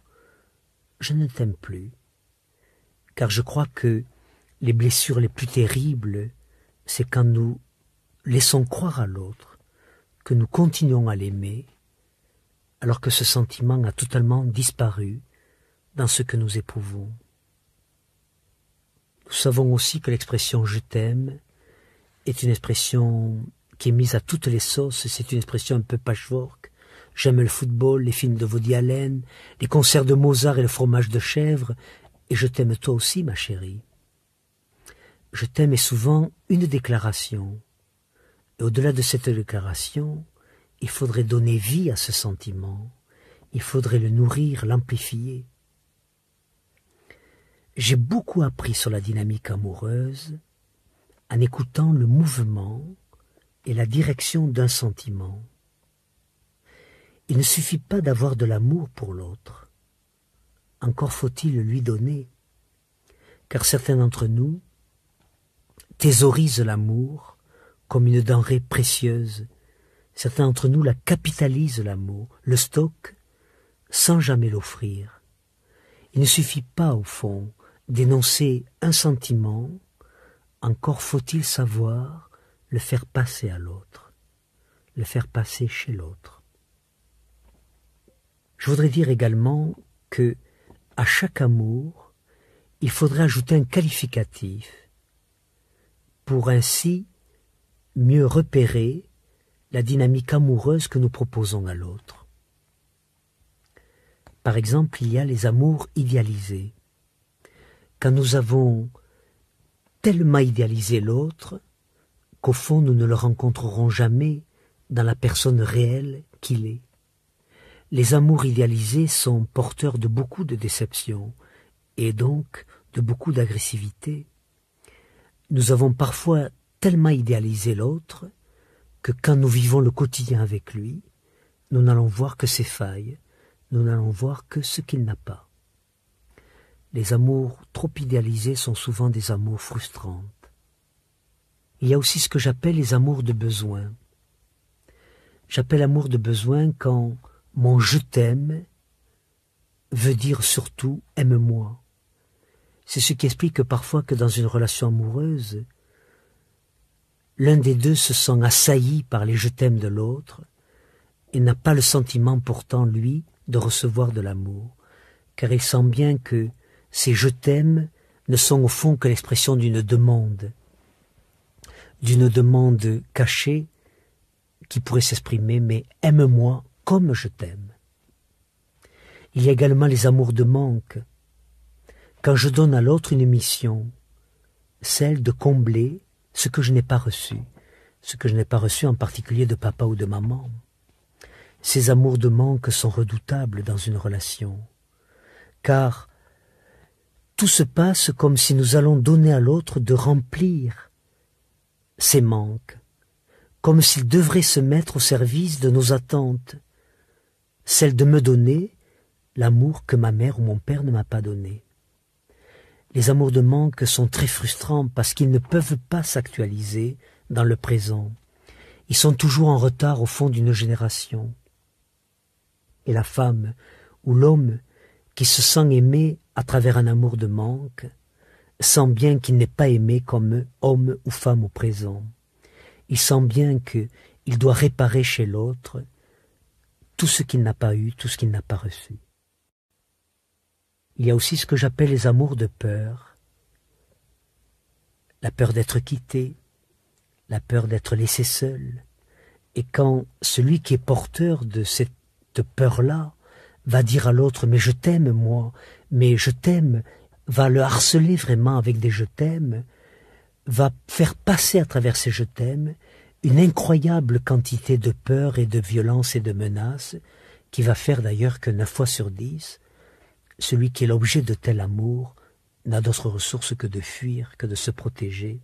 « je ne t'aime plus ». Car je crois que les blessures les plus terribles, c'est quand nous laissons croire à l'autre que nous continuons à l'aimer, alors que ce sentiment a totalement disparu dans ce que nous éprouvons. Nous savons aussi que l'expression « je t'aime » est une expression qui est mise à toutes les sauces, c'est une expression un peu patchwork. J'aime le football, les films de Woody Allen, les concerts de Mozart et le fromage de chèvre, et je t'aime toi aussi, ma chérie. Je t'aime est souvent une déclaration. Et au-delà de cette déclaration, il faudrait donner vie à ce sentiment. Il faudrait le nourrir, l'amplifier. J'ai beaucoup appris sur la dynamique amoureuse en écoutant le mouvement et la direction d'un sentiment. Il ne suffit pas d'avoir de l'amour pour l'autre. Encore faut-il lui donner, car certains d'entre nous thésaurisent l'amour comme une denrée précieuse. Certains d'entre nous la capitalisent, l'amour, le stockent sans jamais l'offrir. Il ne suffit pas, au fond, d'énoncer un sentiment, encore faut-il savoir le faire passer à l'autre, le faire passer chez l'autre. Je voudrais dire également que à chaque amour, il faudrait ajouter un qualificatif pour ainsi mieux repérer la dynamique amoureuse que nous proposons à l'autre. Par exemple, il y a les amours idéalisés. Quand nous avons tellement idéalisé l'autre qu'au fond nous ne le rencontrerons jamais dans la personne réelle qu'il est. Les amours idéalisés sont porteurs de beaucoup de déceptions et donc de beaucoup d'agressivité. Nous avons parfois tellement idéalisé l'autre que quand nous vivons le quotidien avec lui, nous n'allons voir que ses failles, nous n'allons voir que ce qu'il n'a pas. Les amours trop idéalisés sont souvent des amours frustrantes. Il y a aussi ce que j'appelle les amours de besoin. J'appelle amour de besoin quand mon « je t'aime » veut dire surtout « aime-moi ». C'est ce qui explique parfois que dans une relation amoureuse, l'un des deux se sent assailli par les « je t'aime » de l'autre et n'a pas le sentiment pourtant, lui, de recevoir de l'amour, car il sent bien que ces « je t'aime » ne sont au fond que l'expression d'une demande cachée qui pourrait s'exprimer, mais aime-moi comme je t'aime. Il y a également les amours de manque. Quand je donne à l'autre une mission, celle de combler ce que je n'ai pas reçu en particulier de papa ou de maman. Ces amours de manque sont redoutables dans une relation, car tout se passe comme si nous allons donner à l'autre de remplir ses manques, comme s'il devrait se mettre au service de nos attentes, celle de me donner l'amour que ma mère ou mon père ne m'a pas donné. Les amours de manque sont très frustrants parce qu'ils ne peuvent pas s'actualiser dans le présent. Ils sont toujours en retard au fond d'une génération. Et la femme ou l'homme qui se sent aimé à travers un amour de manque sent bien qu'il n'est pas aimé comme homme ou femme au présent. Il sent bien qu'il doit réparer chez l'autre tout ce qu'il n'a pas eu, tout ce qu'il n'a pas reçu. Il y a aussi ce que j'appelle les amours de peur. La peur d'être quitté, la peur d'être laissé seul. Et quand celui qui est porteur de cette peur-là va dire à l'autre « mais je t'aime moi, mais je t'aime », va le harceler vraiment avec des « je t'aime », va faire passer à travers ces « je t'aime » une incroyable quantité de peur et de violence et de menaces qui va faire d'ailleurs que 9 fois sur 10, celui qui est l'objet de tel amour n'a d'autre ressource que de fuir, que de se protéger.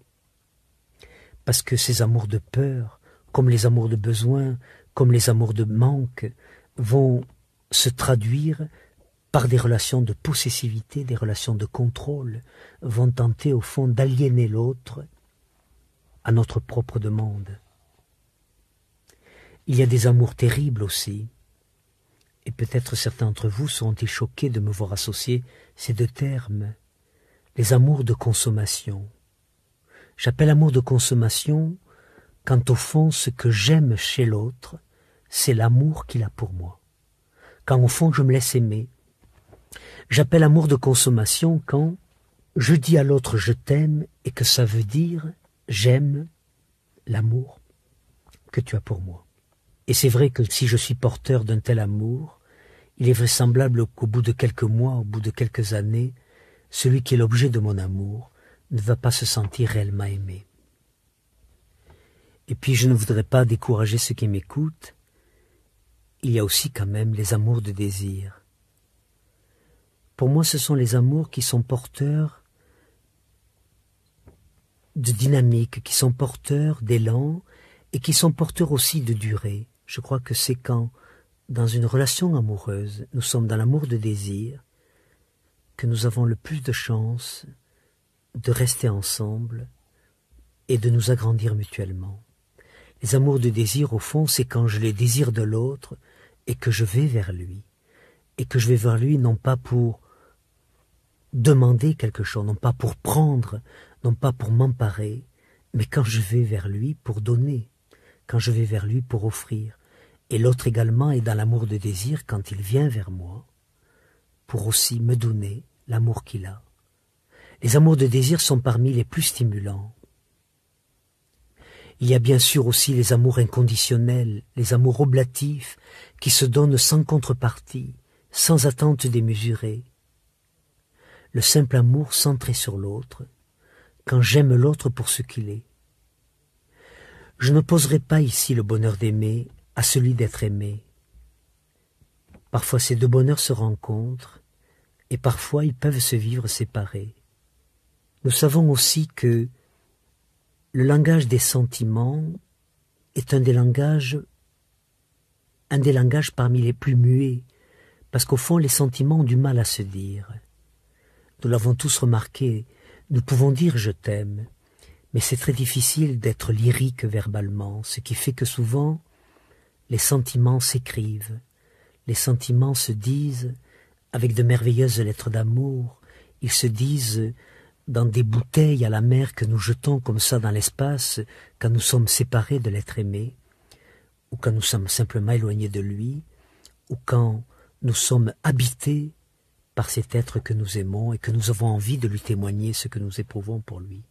Parce que ces amours de peur, comme les amours de besoin, comme les amours de manque, vont se traduire par des relations de possessivité, des relations de contrôle, vont tenter au fond d'aliéner l'autre à notre propre demande. Il y a des amours terribles aussi, et peut-être certains d'entre vous seront-ils choqués de me voir associer ces 2 termes, les amours de consommation. J'appelle amour de consommation quand au fond ce que j'aime chez l'autre, c'est l'amour qu'il a pour moi. Quand au fond je me laisse aimer. J'appelle amour de consommation quand je dis à l'autre je t'aime et que ça veut dire j'aime l'amour que tu as pour moi. Et c'est vrai que si je suis porteur d'un tel amour, il est vraisemblable qu'au bout de quelques mois, au bout de quelques années, celui qui est l'objet de mon amour ne va pas se sentir réellement aimé. Et puis je ne voudrais pas décourager ceux qui m'écoutent, il y a aussi quand même les amours de désir. Pour moi, ce sont les amours qui sont porteurs de dynamique, qui sont porteurs d'élan et qui sont porteurs aussi de durée. Je crois que c'est quand, dans une relation amoureuse, nous sommes dans l'amour de désir, que nous avons le plus de chances de rester ensemble et de nous agrandir mutuellement. Les amours de désir, au fond, c'est quand je les désire de l'autre et que je vais vers lui. Et que je vais vers lui non pas pour demander quelque chose, non pas pour prendre, non pas pour m'emparer, mais quand je vais vers lui pour donner, quand je vais vers lui pour offrir. Et l'autre également est dans l'amour de désir quand il vient vers moi pour aussi me donner l'amour qu'il a. Les amours de désir sont parmi les plus stimulants. Il y a bien sûr aussi les amours inconditionnels, les amours oblatifs, qui se donnent sans contrepartie, sans attente démesurée. Le simple amour centré sur l'autre, quand j'aime l'autre pour ce qu'il est. Je n'opposerai pas ici le bonheur d'aimer à celui d'être aimé. Parfois ces deux bonheurs se rencontrent, et parfois ils peuvent se vivre séparés. Nous savons aussi que le langage des sentiments est un des langages parmi les plus muets, parce qu'au fond les sentiments ont du mal à se dire. Nous l'avons tous remarqué, nous pouvons dire « je t'aime », mais c'est très difficile d'être lyrique verbalement, ce qui fait que souvent les sentiments s'écrivent, les sentiments se disent avec de merveilleuses lettres d'amour, ils se disent dans des bouteilles à la mer que nous jetons comme ça dans l'espace quand nous sommes séparés de l'être aimé, ou quand nous sommes simplement éloignés de lui, ou quand nous sommes habités par cet être que nous aimons et que nous avons envie de lui témoigner ce que nous éprouvons pour lui.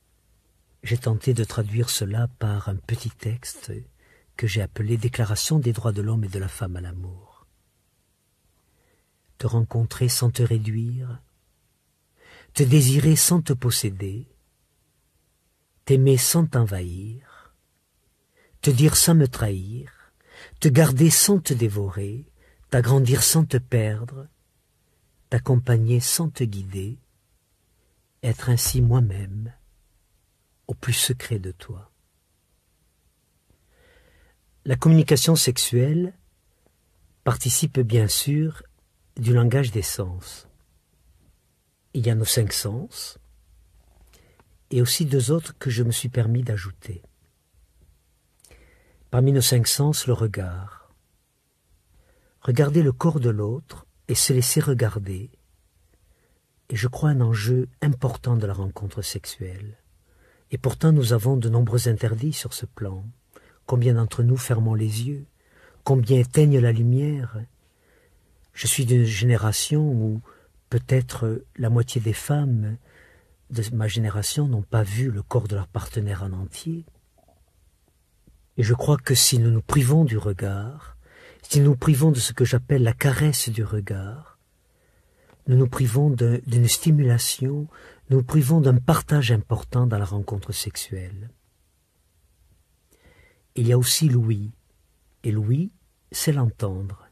J'ai tenté de traduire cela par un petit texte que j'ai appelé « Déclaration des droits de l'homme et de la femme à l'amour ». Te rencontrer sans te réduire, te désirer sans te posséder, t'aimer sans t'envahir, te dire sans me trahir, te garder sans te dévorer, t'agrandir sans te perdre, t'accompagner sans te guider, être ainsi moi-même, au plus secret de toi. La communication sexuelle participe bien sûr du langage des sens. Il y a nos 5 sens, et aussi 2 autres que je me suis permis d'ajouter. Parmi nos 5 sens, le regard. Regarder le corps de l'autre et se laisser regarder est, je crois, un enjeu important de la rencontre sexuelle. Et pourtant, nous avons de nombreux interdits sur ce plan. Combien d'entre nous fermons les yeux? Combien éteignent la lumière? Je suis d'une génération où peut-être la moitié des femmes de ma génération n'ont pas vu le corps de leur partenaire en entier. Et je crois que si nous nous privons du regard, si nous nous privons de ce que j'appelle la caresse du regard, nous nous privons d'une stimulation, nous nous privons d'un partage important dans la rencontre sexuelle. Il y a aussi l'ouïe, et l'ouïe, c'est l'entendre.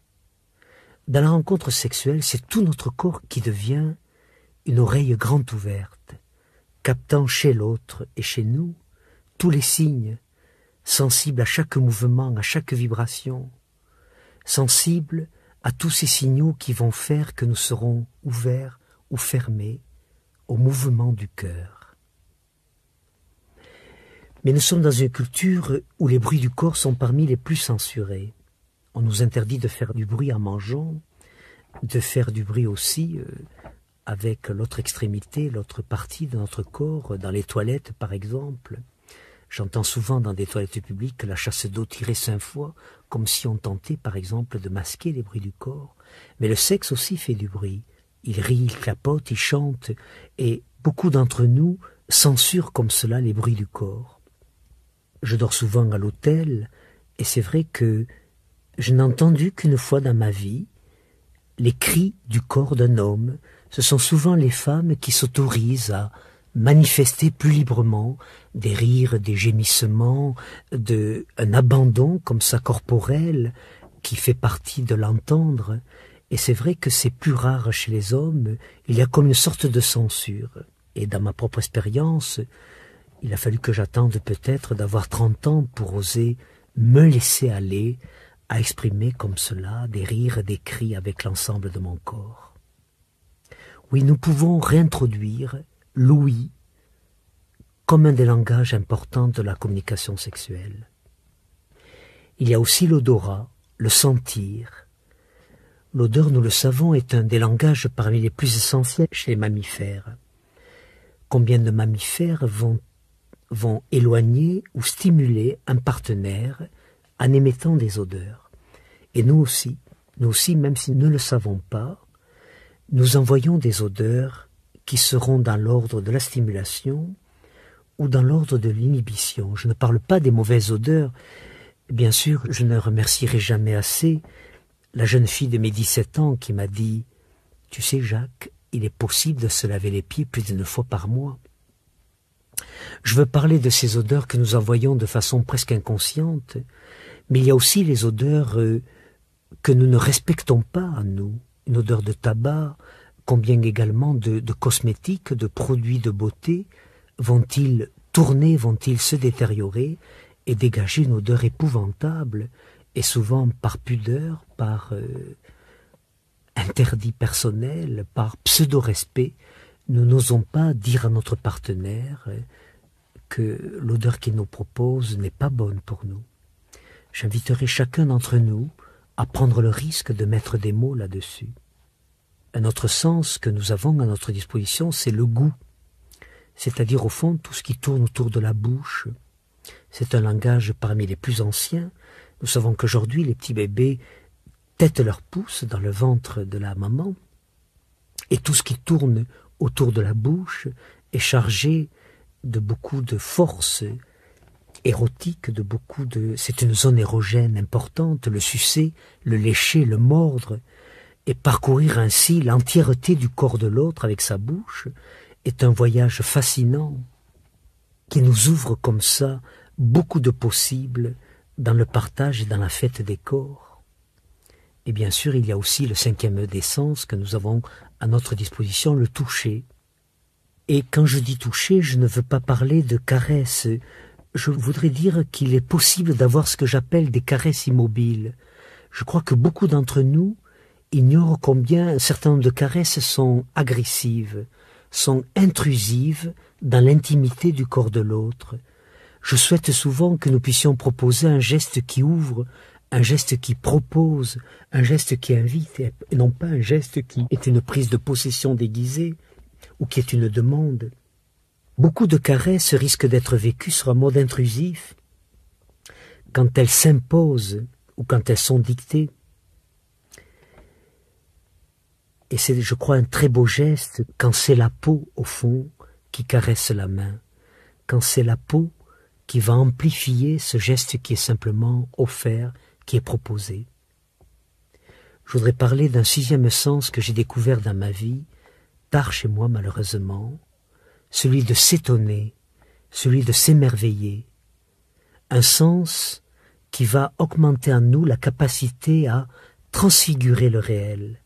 Dans la rencontre sexuelle, c'est tout notre corps qui devient une oreille grande ouverte, captant chez l'autre et chez nous tous les signes, sensible à chaque mouvement, à chaque vibration, sensible à tous ces signaux qui vont faire que nous serons ouverts ou fermés au mouvement du cœur. Mais nous sommes dans une culture où les bruits du corps sont parmi les plus censurés. On nous interdit de faire du bruit en mangeant, de faire du bruit aussi avec l'autre extrémité, l'autre partie de notre corps, dans les toilettes par exemple. J'entends souvent dans des toilettes publiques la chasse d'eau tirée 5 fois, comme si on tentait par exemple de masquer les bruits du corps. Mais le sexe aussi fait du bruit. Il rit, il clapote, il chante, et beaucoup d'entre nous censurent comme cela les bruits du corps. Je dors souvent à l'hôtel, et c'est vrai que je n'ai entendu qu'une fois dans ma vie les cris du corps d'un homme. Ce sont souvent les femmes qui s'autorisent à manifester plus librement des rires, des gémissements, un abandon comme ça corporel qui fait partie de l'entendre. Et c'est vrai que c'est plus rare chez les hommes, il y a comme une sorte de censure. Et dans ma propre expérience, il a fallu que j'attende peut-être d'avoir 30 ans pour oser me laisser aller à exprimer comme cela des rires, des cris avec l'ensemble de mon corps. Oui, nous pouvons réintroduire l'ouïe comme un des langages importants de la communication sexuelle. Il y a aussi l'odorat, le sentir. L'odeur, nous le savons, est un des langages parmi les plus essentiels chez les mammifères. Combien de mammifères vont vont éloigner ou stimuler un partenaire en émettant des odeurs. Et nous aussi, même si nous ne le savons pas, nous envoyons des odeurs qui seront dans l'ordre de la stimulation ou dans l'ordre de l'inhibition. Je ne parle pas des mauvaises odeurs. Bien sûr, je ne remercierai jamais assez la jeune fille de mes 17 ans qui m'a dit « Tu sais, Jacques, il est possible de se laver les pieds plus d'1 fois par mois. » Je veux parler de ces odeurs que nous envoyons de façon presque inconsciente, mais il y a aussi les odeurs que nous ne respectons pas en nous. Une odeur de tabac, combien également de cosmétiques, de produits de beauté vont-ils tourner, vont-ils se détériorer et dégager une odeur épouvantable, et souvent par pudeur, par interdit personnel, par pseudo-respect, nous n'osons pas dire à notre partenaire que l'odeur qu'il nous propose n'est pas bonne pour nous. J'inviterai chacun d'entre nous à prendre le risque de mettre des mots là-dessus. Un autre sens que nous avons à notre disposition, c'est le goût, c'est-à-dire au fond tout ce qui tourne autour de la bouche. C'est un langage parmi les plus anciens. Nous savons qu'aujourd'hui, les petits bébés têtent leurs pouces dans le ventre de la maman, et tout ce qui tourne autour de la bouche est chargé de beaucoup de force érotique, c'est une zone érogène importante, le sucer, le lécher, le mordre, et parcourir ainsi l'entièreté du corps de l'autre avec sa bouche est un voyage fascinant qui nous ouvre comme ça beaucoup de possibles dans le partage et dans la fête des corps. Et bien sûr, il y a aussi le 5e des sens que nous avons à notre disposition, le toucher. Et quand je dis toucher, je ne veux pas parler de caresses. Je voudrais dire qu'il est possible d'avoir ce que j'appelle des caresses immobiles. Je crois que beaucoup d'entre nous ignorent combien un certain nombre de caresses sont agressives, sont intrusives dans l'intimité du corps de l'autre. Je souhaite souvent que nous puissions proposer un geste qui ouvre, un geste qui propose, un geste qui invite, et non pas un geste qui est une prise de possession déguisée ou qui est une demande. Beaucoup de caresses risquent d'être vécues sur un mode intrusif quand elles s'imposent ou quand elles sont dictées. Et c'est, je crois, un très beau geste quand c'est la peau, au fond, qui caresse la main, quand c'est la peau qui va amplifier ce geste qui est simplement offert, qui est proposé. Je voudrais parler d'un 6e sens que j'ai découvert dans ma vie, tard chez moi malheureusement, celui de s'étonner, celui de s'émerveiller, un sens qui va augmenter en nous la capacité à transfigurer le réel.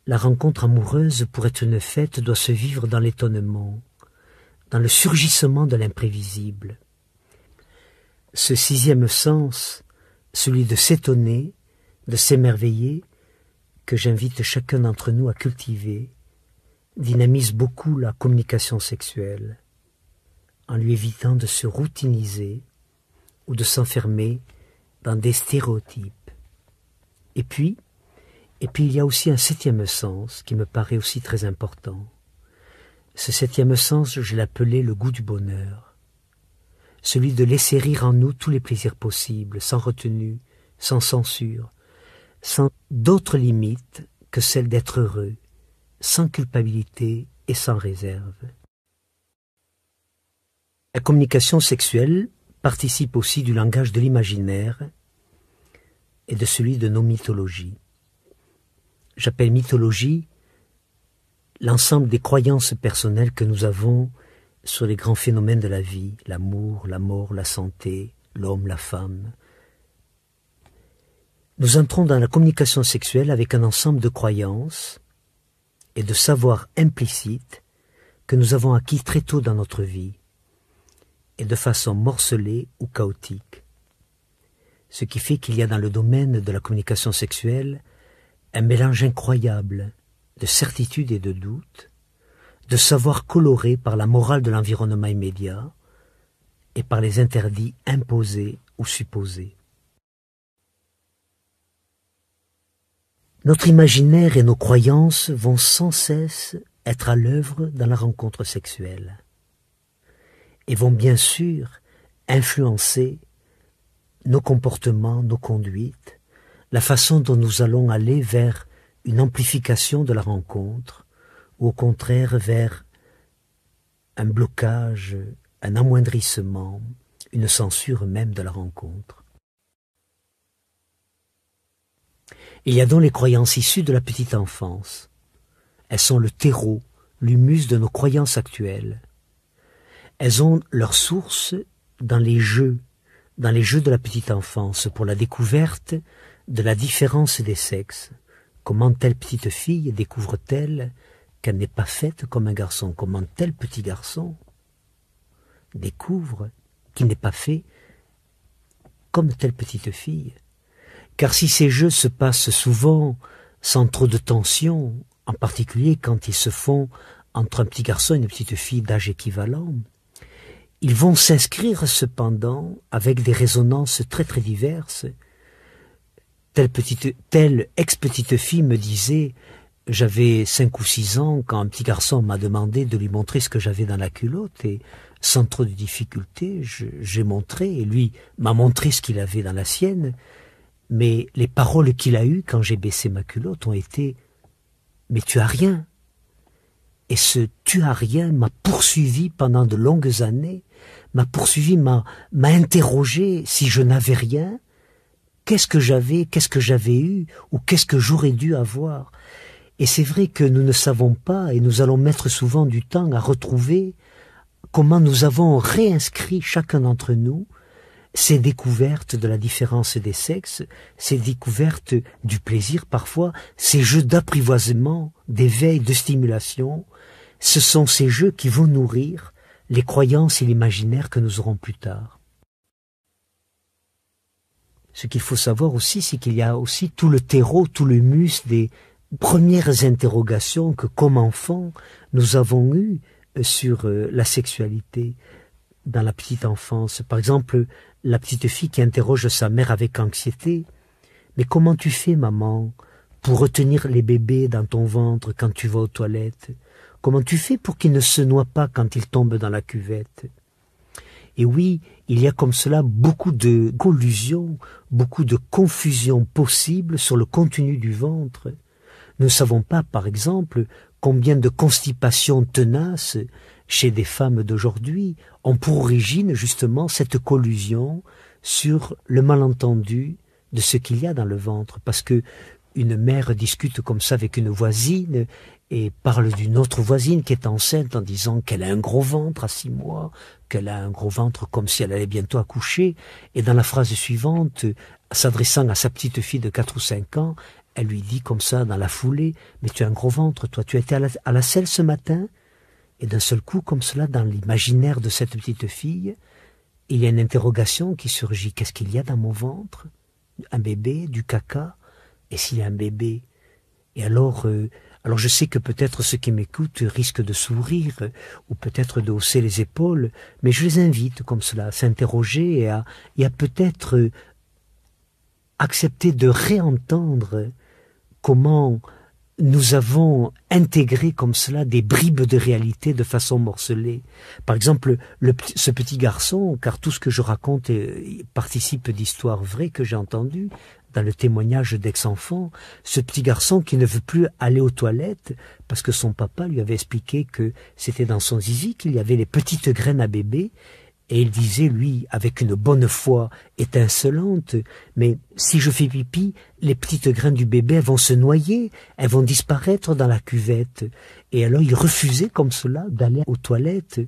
La rencontre amoureuse, pour être une fête, doit se vivre dans l'étonnement, dans le surgissement de l'imprévisible. Ce 6e sens, celui de s'étonner, de s'émerveiller, que j'invite chacun d'entre nous à cultiver, dynamise beaucoup la communication sexuelle, en lui évitant de se routiniser ou de s'enfermer dans des stéréotypes. Et puis il y a aussi un 7e sens qui me paraît aussi très important. Ce 7e sens, je l'appelais le goût du bonheur, celui de laisser rire en nous tous les plaisirs possibles, sans retenue, sans censure, sans d'autres limites que celle d'être heureux, sans culpabilité et sans réserve. La communication sexuelle participe aussi du langage de l'imaginaire et de celui de nos mythologies. J'appelle mythologie l'ensemble des croyances personnelles que nous avons sur les grands phénomènes de la vie, l'amour, la mort, la santé, l'homme, la femme. Nous entrons dans la communication sexuelle avec un ensemble de croyances et de savoirs implicites que nous avons acquis très tôt dans notre vie et de façon morcelée ou chaotique. Ce qui fait qu'il y a dans le domaine de la communication sexuelle un mélange incroyable de certitude et de doute, de savoir coloré par la morale de l'environnement immédiat et par les interdits imposés ou supposés. Notre imaginaire et nos croyances vont sans cesse être à l'œuvre dans la rencontre sexuelle. et vont bien sûr influencer nos comportements, nos conduites, la façon dont nous allons aller vers une amplification de la rencontre, ou au contraire vers un blocage, un amoindrissement, une censure même de la rencontre. Il y a donc les croyances issues de la petite enfance. Elles sont le terreau, l'humus de nos croyances actuelles. Elles ont leur source dans les jeux de la petite enfance pour la découverte de la différence des sexes. Comment telle petite fille découvre-t-elle qu'elle n'est pas faite comme un garçon? Comment tel petit garçon découvre qu'il n'est pas fait comme telle petite fille? Car si ces jeux se passent souvent sans trop de tension, en particulier quand ils se font entre un petit garçon et une petite fille d'âge équivalent, ils vont s'inscrire cependant avec des résonances très très diverses. Telle ex-petite fille me disait, j'avais 5 ou 6 ans quand un petit garçon m'a demandé de lui montrer ce que j'avais dans la culotte et sans trop de difficulté, j'ai montré et lui m'a montré ce qu'il avait dans la sienne, mais les paroles qu'il a eues quand j'ai baissé ma culotte ont été « mais tu as rien ». Et ce « tu as rien » m'a poursuivi pendant de longues années, m'a interrogé si je n'avais rien, qu'est-ce que j'avais eu, ou qu'est-ce que j'aurais dû avoir. Et c'est vrai que nous ne savons pas, et nous allons mettre souvent du temps à retrouver comment nous avons réinscrit chacun d'entre nous ces découvertes de la différence des sexes, ces découvertes du plaisir parfois, ces jeux d'apprivoisement, d'éveil, de stimulation. Ce sont ces jeux qui vont nourrir les croyances et l'imaginaire que nous aurons plus tard. Ce qu'il faut savoir aussi, c'est qu'il y a aussi tout le terreau, tout le mus des premières interrogations que, comme enfants, nous avons eues sur la sexualité dans la petite enfance. Par exemple, la petite fille qui interroge sa mère avec anxiété. « Mais comment tu fais, maman, pour retenir les bébés dans ton ventre quand tu vas aux toilettes? Comment tu fais pour qu'ils ne se noient pas quand ils tombent dans la cuvette ?» Et oui, il y a comme cela beaucoup de collusions, beaucoup de confusions possibles sur le contenu du ventre. Nous ne savons pas, par exemple, combien de constipations tenaces chez des femmes d'aujourd'hui ont pour origine justement cette collusion sur le malentendu de ce qu'il y a dans le ventre. Parce que une mère discute comme ça avec une voisine et parle d'une autre voisine qui est enceinte en disant qu'elle a un gros ventre à 6 mois, qu'elle a un gros ventre comme si elle allait bientôt accoucher. Et dans la phrase suivante, s'adressant à sa petite fille de 4 ou 5 ans, elle lui dit comme ça dans la foulée, « Mais tu as un gros ventre, toi, tu as été à la selle ce matin ?» Et d'un seul coup, comme cela, dans l'imaginaire de cette petite fille, il y a une interrogation qui surgit. Qu'est-ce qu'il y a dans mon ventre? Un bébé, du caca? Et s'il y a un bébé? Et alors je sais que peut-être ceux qui m'écoutent risquent de sourire ou peut-être de hausser les épaules, mais je les invite comme cela à s'interroger et à peut-être accepter de réentendre comment nous avons intégré comme cela des bribes de réalité de façon morcelée. Par exemple, ce petit garçon, car tout ce que je raconte participe d'histoires vraies que j'ai entendues dans le témoignage d'ex-enfants, ce petit garçon qui ne veut plus aller aux toilettes parce que son papa lui avait expliqué que c'était dans son zizi qu'il y avait les petites graines à bébé. Et il disait, lui, avec une bonne foi étincelante, « Mais si je fais pipi, les petites graines du bébé vont se noyer, elles vont disparaître dans la cuvette. » Et alors il refusait comme cela d'aller aux toilettes.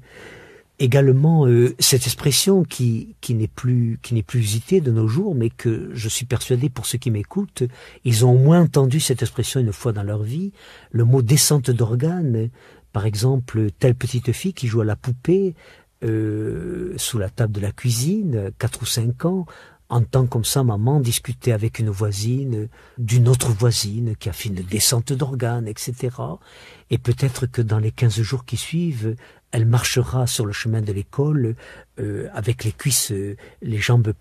Également, cette expression qui n'est plus usitée de nos jours, mais que je suis persuadé pour ceux qui m'écoutent, ils ont au moins entendu cette expression une fois dans leur vie, le mot descente d'organes. Par exemple, telle petite fille qui joue à la poupée, sous la table de la cuisine, 4 ou 5 ans, entend comme ça maman discuter avec une voisine, d'une autre voisine qui a fait une descente d'organes, etc. Et peut-être que dans les 15 jours qui suivent, elle marchera sur le chemin de l'école avec les cuisses, les jambes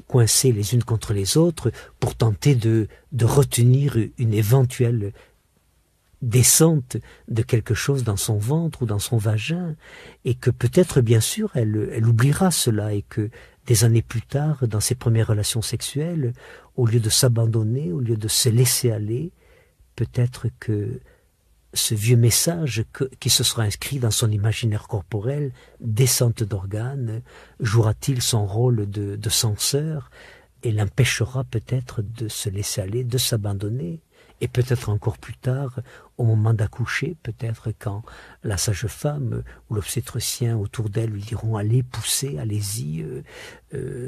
coincées les unes contre les autres pour tenter de retenir une éventuelle descente de quelque chose dans son ventre ou dans son vagin, et que peut-être, bien sûr, elle oubliera cela, et que des années plus tard, dans ses premières relations sexuelles, au lieu de s'abandonner, au lieu de se laisser aller, peut-être que ce vieux message qui se sera inscrit dans son imaginaire corporel, descente d'organes, jouera-t-il son rôle de censeur et l'empêchera peut-être de se laisser aller, de s'abandonner, et peut-être encore plus tard, au moment d'accoucher, peut-être quand la sage-femme ou l'obstétricien autour d'elle lui diront « Allez, poussez, allez-y,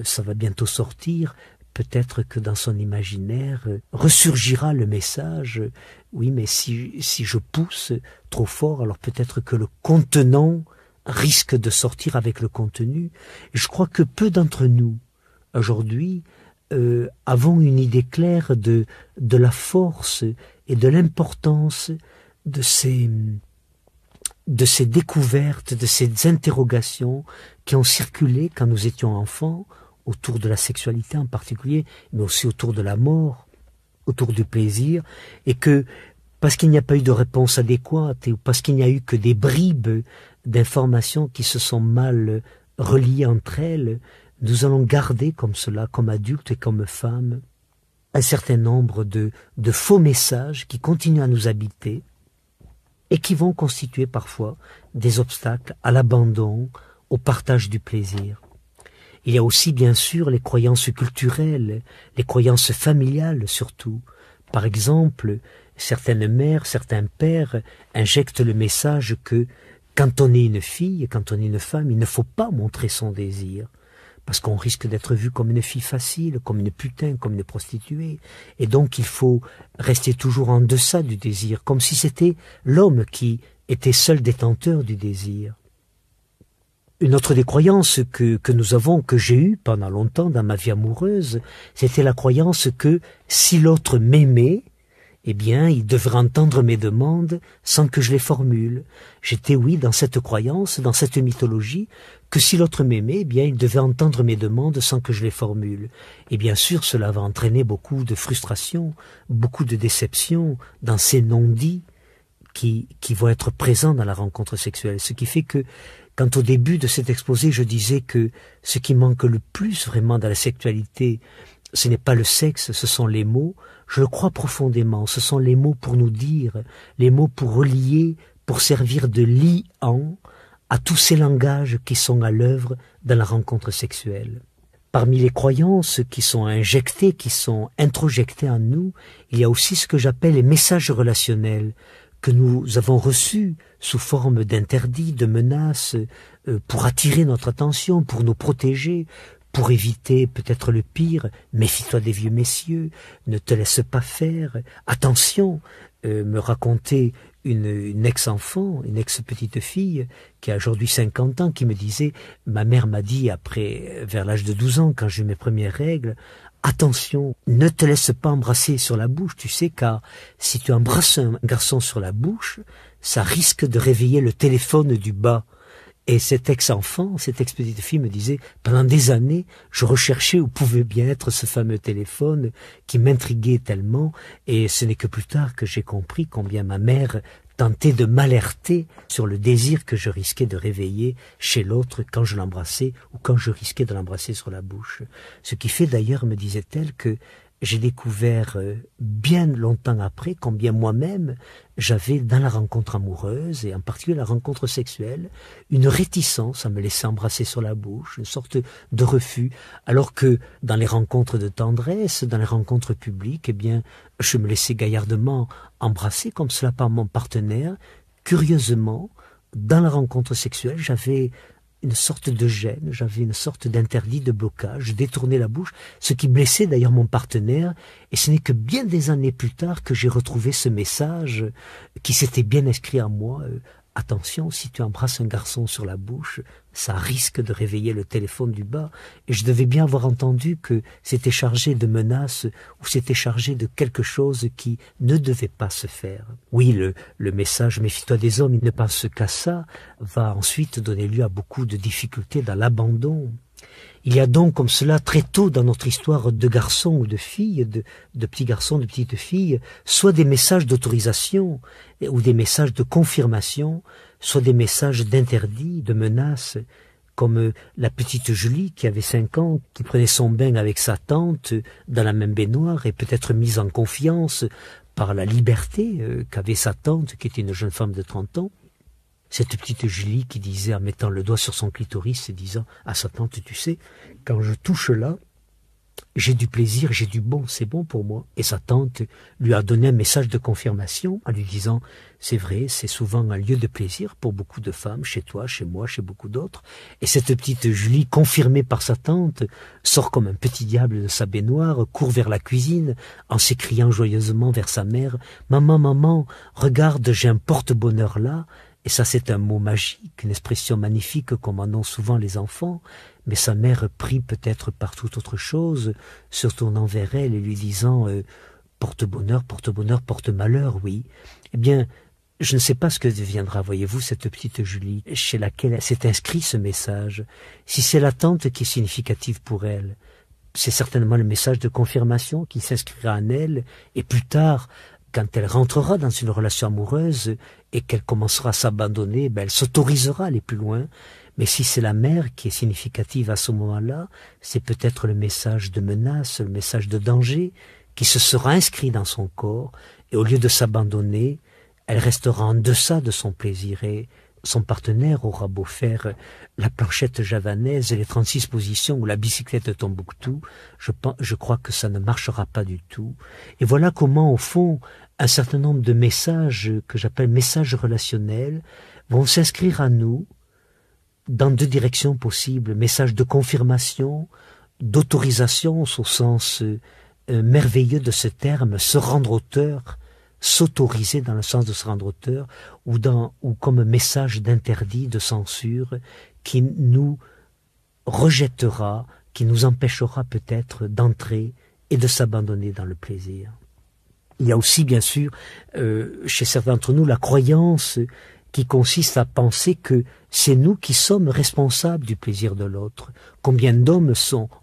ça va bientôt sortir », peut-être que dans son imaginaire ressurgira le message « Oui, mais si je pousse trop fort, alors peut-être que le contenant risque de sortir avec le contenu. » Je crois que peu d'entre nous, aujourd'hui, avons une idée claire de la force et de l'importance de ces découvertes, de ces interrogations qui ont circulé quand nous étions enfants, autour de la sexualité en particulier, mais aussi autour de la mort, autour du plaisir, et que parce qu'il n'y a pas eu de réponse adéquate, ou parce qu'il n'y a eu que des bribes d'informations qui se sont mal reliées entre elles, nous allons garder comme cela, comme adultes et comme femmes, un certain nombre de faux messages qui continuent à nous habiter et qui vont constituer parfois des obstacles à l'abandon, au partage du plaisir. Il y a aussi bien sûr les croyances culturelles, les croyances familiales surtout. Par exemple, certaines mères, certains pères injectent le message que quand on est une fille, quand on est une femme, il ne faut pas montrer son désir. Parce qu'on risque d'être vu comme une fille facile, comme une putain, comme une prostituée. Et donc il faut rester toujours en deçà du désir, comme si c'était l'homme qui était seul détenteur du désir. Une autre des croyances que nous avons, que j'ai eue pendant longtemps dans ma vie amoureuse, c'était la croyance que si l'autre m'aimait, eh bien, il devrait entendre mes demandes sans que je les formule. J'étais, oui, dans cette croyance, dans cette mythologie, que si l'autre m'aimait, eh bien, il devait entendre mes demandes sans que je les formule. Et bien sûr, cela va entraîner beaucoup de frustration, beaucoup de déception dans ces non-dits qui vont être présents dans la rencontre sexuelle. Ce qui fait que, quand au début de cet exposé, je disais que ce qui manque le plus vraiment dans la sexualité, ce n'est pas le sexe, ce sont les mots. Je le crois profondément, ce sont les mots pour nous dire, les mots pour relier, pour servir de liant à tous ces langages qui sont à l'œuvre dans la rencontre sexuelle. Parmi les croyances qui sont injectées, qui sont introjectées en nous, il y a aussi ce que j'appelle les messages relationnels que nous avons reçus sous forme d'interdits, de menaces, pour attirer notre attention, pour nous protéger, pour éviter peut-être le pire. Méfie-toi des vieux messieurs, ne te laisse pas faire, attention, me racontait une ex-enfant, une ex-petite fille qui a aujourd'hui 50 ans, qui me disait, ma mère m'a dit vers l'âge de 12 ans, quand j'ai eu mes premières règles, attention, ne te laisse pas embrasser sur la bouche, tu sais, car si tu embrasses un garçon sur la bouche, ça risque de réveiller le téléphone du bas. Et cet ex-enfant, cette ex-petite fille me disait, pendant des années, je recherchais où pouvait bien être ce fameux téléphone qui m'intriguait tellement, et ce n'est que plus tard que j'ai compris combien ma mère tentait de m'alerter sur le désir que je risquais de réveiller chez l'autre quand je l'embrassais ou quand je risquais de l'embrasser sur la bouche. Ce qui fait d'ailleurs, me disait-elle, que j'ai découvert bien longtemps après combien moi-même j'avais dans la rencontre amoureuse et en particulier la rencontre sexuelle une réticence à me laisser embrasser sur la bouche, une sorte de refus, alors que dans les rencontres de tendresse, dans les rencontres publiques, eh bien, je me laissais gaillardement embrasser comme cela par mon partenaire. Curieusement, dans la rencontre sexuelle, j'avais une sorte de gêne, j'avais une sorte d'interdit, de blocage, je détournais la bouche, ce qui blessait d'ailleurs mon partenaire, et ce n'est que bien des années plus tard que j'ai retrouvé ce message qui s'était bien inscrit en moi. Attention, si tu embrasses un garçon sur la bouche, ça risque de réveiller le téléphone du bas. Et je devais bien avoir entendu que c'était chargé de menaces ou c'était chargé de quelque chose qui ne devait pas se faire. Oui, le message « méfie-toi des hommes, ils ne pensent qu'à ça » va ensuite donner lieu à beaucoup de difficultés dans l'abandon. Il y a donc comme cela très tôt dans notre histoire de garçons ou de filles, de petits garçons, de petites filles, soit des messages d'autorisation ou des messages de confirmation, soit des messages d'interdit, de menaces, comme la petite Julie qui avait 5 ans, qui prenait son bain avec sa tante dans la même baignoire et peut-être mise en confiance par la liberté qu'avait sa tante qui était une jeune femme de 30 ans. Cette petite Julie qui disait en mettant le doigt sur son clitoris et disant à sa tante, tu sais, quand je touche là, j'ai du plaisir, j'ai du bon, c'est bon pour moi. Et sa tante lui a donné un message de confirmation en lui disant, c'est vrai, c'est souvent un lieu de plaisir pour beaucoup de femmes, chez toi, chez moi, chez beaucoup d'autres. Et cette petite Julie, confirmée par sa tante, sort comme un petit diable de sa baignoire, court vers la cuisine, en s'écriant joyeusement vers sa mère, maman, maman, regarde, j'ai un porte-bonheur là. Et ça, c'est un mot magique, une expression magnifique comme en ont souvent les enfants. Mais sa mère, prie peut-être par toute autre chose, se tournant vers elle et lui disant porte-bonheur, porte-bonheur, porte-malheur, oui. Eh bien, je ne sais pas ce que deviendra, voyez-vous, cette petite Julie, chez laquelle s'est inscrit ce message. Si c'est l'attente qui est significative pour elle, c'est certainement le message de confirmation qui s'inscrira en elle, et plus tard, quand elle rentrera dans une relation amoureuse et qu'elle commencera à s'abandonner, elle s'autorisera à aller plus loin. Mais si c'est la mère qui est significative à ce moment-là, c'est peut-être le message de menace, le message de danger qui se sera inscrit dans son corps, et au lieu de s'abandonner, elle restera en deçà de son plaisir, et son partenaire aura beau faire la planchette javanaise, les 36 positions ou la bicyclette de Tombouctou, je crois que ça ne marchera pas du tout. Et voilà comment, au fond, un certain nombre de messages, que j'appelle messages relationnels, vont s'inscrire à nous dans 2 directions possibles. Messages de confirmation, d'autorisation, au sens merveilleux de ce terme, se rendre auteur, s'autoriser dans le sens de se rendre auteur, ou comme message d'interdit, de censure, qui nous rejettera, qui nous empêchera peut-être d'entrer et de s'abandonner dans le plaisir. Il y a aussi, bien sûr, chez certains d'entre nous, la croyance qui consiste à penser que c'est nous qui sommes responsables du plaisir de l'autre. Combien d'hommes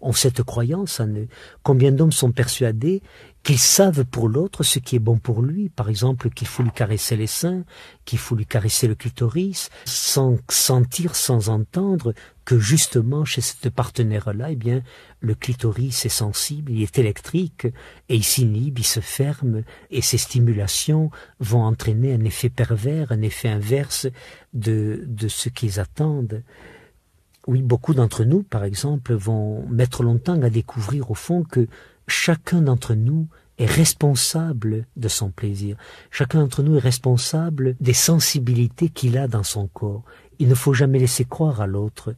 ont cette croyance en eux? Combien d'hommes sont persuadés qu'ils savent pour l'autre ce qui est bon pour lui? Par exemple, qu'il faut lui caresser les seins, qu'il faut lui caresser le clitoris, sans sentir, sans entendre que justement chez ce partenaire-là, eh bien, le clitoris est sensible, il est électrique, et il s'inhibe, il se ferme, et ces stimulations vont entraîner un effet pervers, un effet inverse de ce qu'ils attendent. Oui, beaucoup d'entre nous, par exemple, vont mettre longtemps à découvrir au fond que chacun d'entre nous est responsable de son plaisir. Chacun d'entre nous est responsable des sensibilités qu'il a dans son corps. Il ne faut jamais laisser croire à l'autre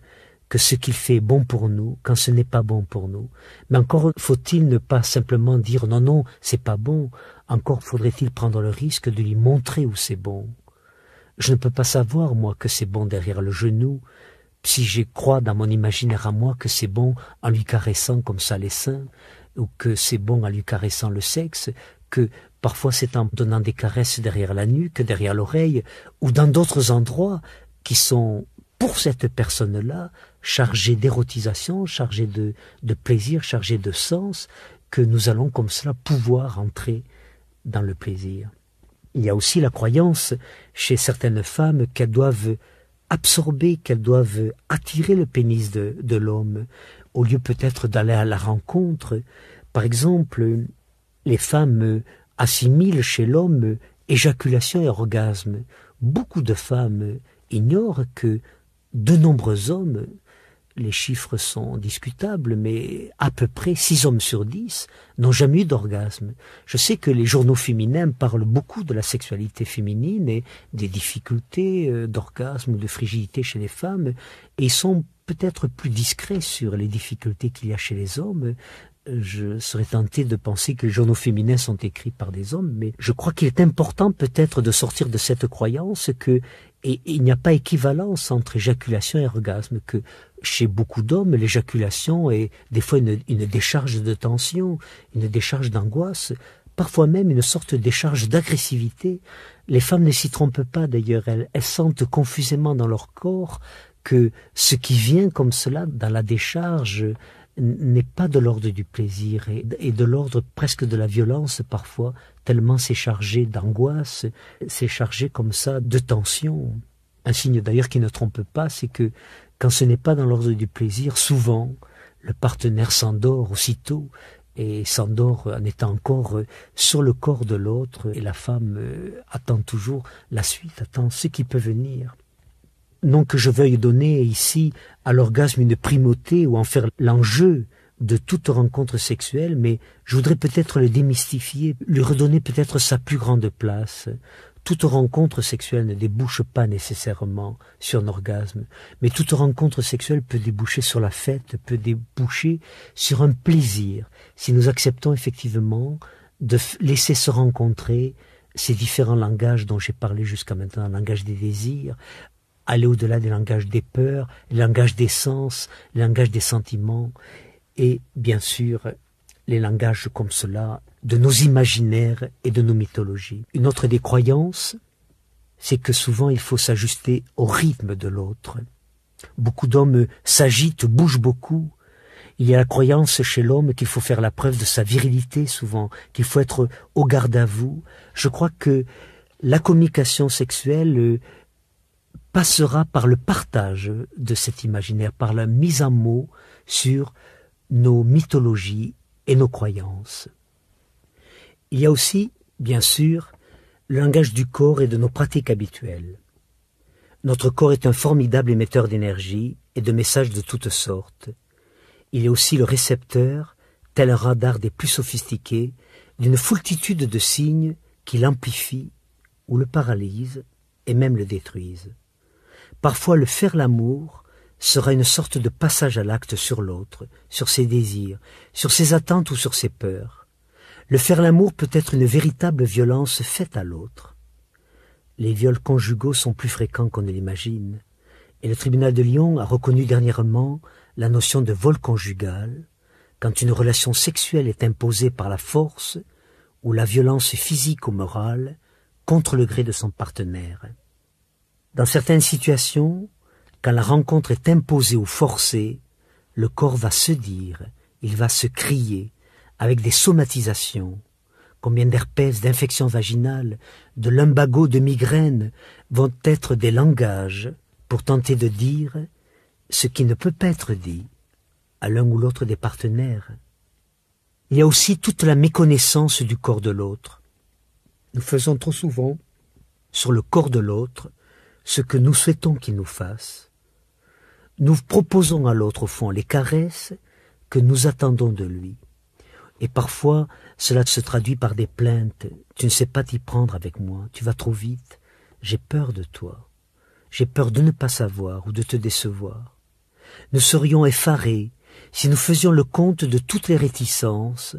que ce qu'il fait est bon pour nous quand ce n'est pas bon pour nous. Mais encore faut-il ne pas simplement dire non, non, c'est pas bon. Encore faudrait-il prendre le risque de lui montrer où c'est bon. Je ne peux pas savoir, moi, que c'est bon derrière le genou, si je crois dans mon imaginaire à moi que c'est bon en lui caressant comme ça les seins, ou que c'est bon en lui caressant le sexe, que parfois c'est en donnant des caresses derrière la nuque, derrière l'oreille, ou dans d'autres endroits qui sont, pour cette personne-là, chargés d'érotisation, chargés de plaisir, chargés de sens, que nous allons comme cela pouvoir entrer dans le plaisir. Il y a aussi la croyance chez certaines femmes qu'elles doivent absorber, qu'elles doivent attirer le pénis de l'homme, au lieu peut-être d'aller à la rencontre. Par exemple, les femmes assimilent chez l'homme éjaculation et orgasme. Beaucoup de femmes ignorent que de nombreux hommes, les chiffres sont discutables, mais à peu près 6 hommes sur 10 n'ont jamais eu d'orgasme. Je sais que les journaux féminins parlent beaucoup de la sexualité féminine et des difficultés d'orgasme ou de frigidité chez les femmes, et ils sont peut-être plus discrets sur les difficultés qu'il y a chez les hommes. Je serais tenté de penser que les journaux féminins sont écrits par des hommes, mais je crois qu'il est important peut-être de sortir de cette croyance que il n'y a pas équivalence entre éjaculation et orgasme, que chez beaucoup d'hommes, l'éjaculation est des fois une décharge de tension, une décharge d'angoisse, parfois même une sorte de décharge d'agressivité. Les femmes ne s'y trompent pas d'ailleurs, elles sentent confusément dans leur corps que ce qui vient comme cela dans la décharge n'est pas de l'ordre du plaisir et de l'ordre presque de la violence parfois, tellement c'est chargé d'angoisse, c'est chargé comme ça de tension. Un signe d'ailleurs qui ne trompe pas, c'est que quand ce n'est pas dans l'ordre du plaisir, souvent le partenaire s'endort aussitôt et s'endort en étant encore sur le corps de l'autre et la femme attend toujours la suite, attend ce qui peut venir. Non que je veuille donner ici à l'orgasme une primauté ou en faire l'enjeu de toute rencontre sexuelle, mais je voudrais peut-être le démystifier, lui redonner peut-être sa plus grande place. Toute rencontre sexuelle ne débouche pas nécessairement sur un orgasme, mais toute rencontre sexuelle peut déboucher sur la fête, peut déboucher sur un plaisir, si nous acceptons effectivement de laisser se rencontrer ces différents langages dont j'ai parlé jusqu'à maintenant, le langage des désirs, aller au-delà des langages des peurs, les langages des sens, les langages des sentiments, et bien sûr les langages comme cela de nos imaginaires et de nos mythologies. Une autre des croyances, c'est que souvent il faut s'ajuster au rythme de l'autre. Beaucoup d'hommes s'agitent, bougent beaucoup. Il y a la croyance chez l'homme qu'il faut faire la preuve de sa virilité souvent, qu'il faut être au garde à vous. Je crois que la communication sexuelle passera par le partage de cet imaginaire, par la mise en mots sur nos mythologies et nos croyances. Il y a aussi, bien sûr, le langage du corps et de nos pratiques habituelles. Notre corps est un formidable émetteur d'énergie et de messages de toutes sortes. Il est aussi le récepteur, tel un radar des plus sophistiqués, d'une foultitude de signes qui l'amplifient ou le paralysent et même le détruisent. Parfois, le faire l'amour sera une sorte de passage à l'acte sur l'autre, sur ses désirs, sur ses attentes ou sur ses peurs. Le faire l'amour peut être une véritable violence faite à l'autre. Les viols conjugaux sont plus fréquents qu'on ne l'imagine, et le tribunal de Lyon a reconnu dernièrement la notion de vol conjugal, quand une relation sexuelle est imposée par la force ou la violence physique ou morale contre le gré de son partenaire. Dans certaines situations, quand la rencontre est imposée ou forcée, le corps va se dire, il va se crier, avec des somatisations. Combien d'herpès, d'infections vaginales, de lumbago, de migraines vont être des langages pour tenter de dire ce qui ne peut pas être dit à l'un ou l'autre des partenaires. Il y a aussi toute la méconnaissance du corps de l'autre. Nous faisons trop souvent sur le corps de l'autre ce que nous souhaitons qu'il nous fasse. Nous proposons à l'autre, au fond, les caresses que nous attendons de lui. Et parfois, cela se traduit par des plaintes. Tu ne sais pas t'y prendre avec moi, tu vas trop vite. J'ai peur de toi. J'ai peur de ne pas savoir ou de te décevoir. Nous serions effarés si nous faisions le compte de toutes les réticences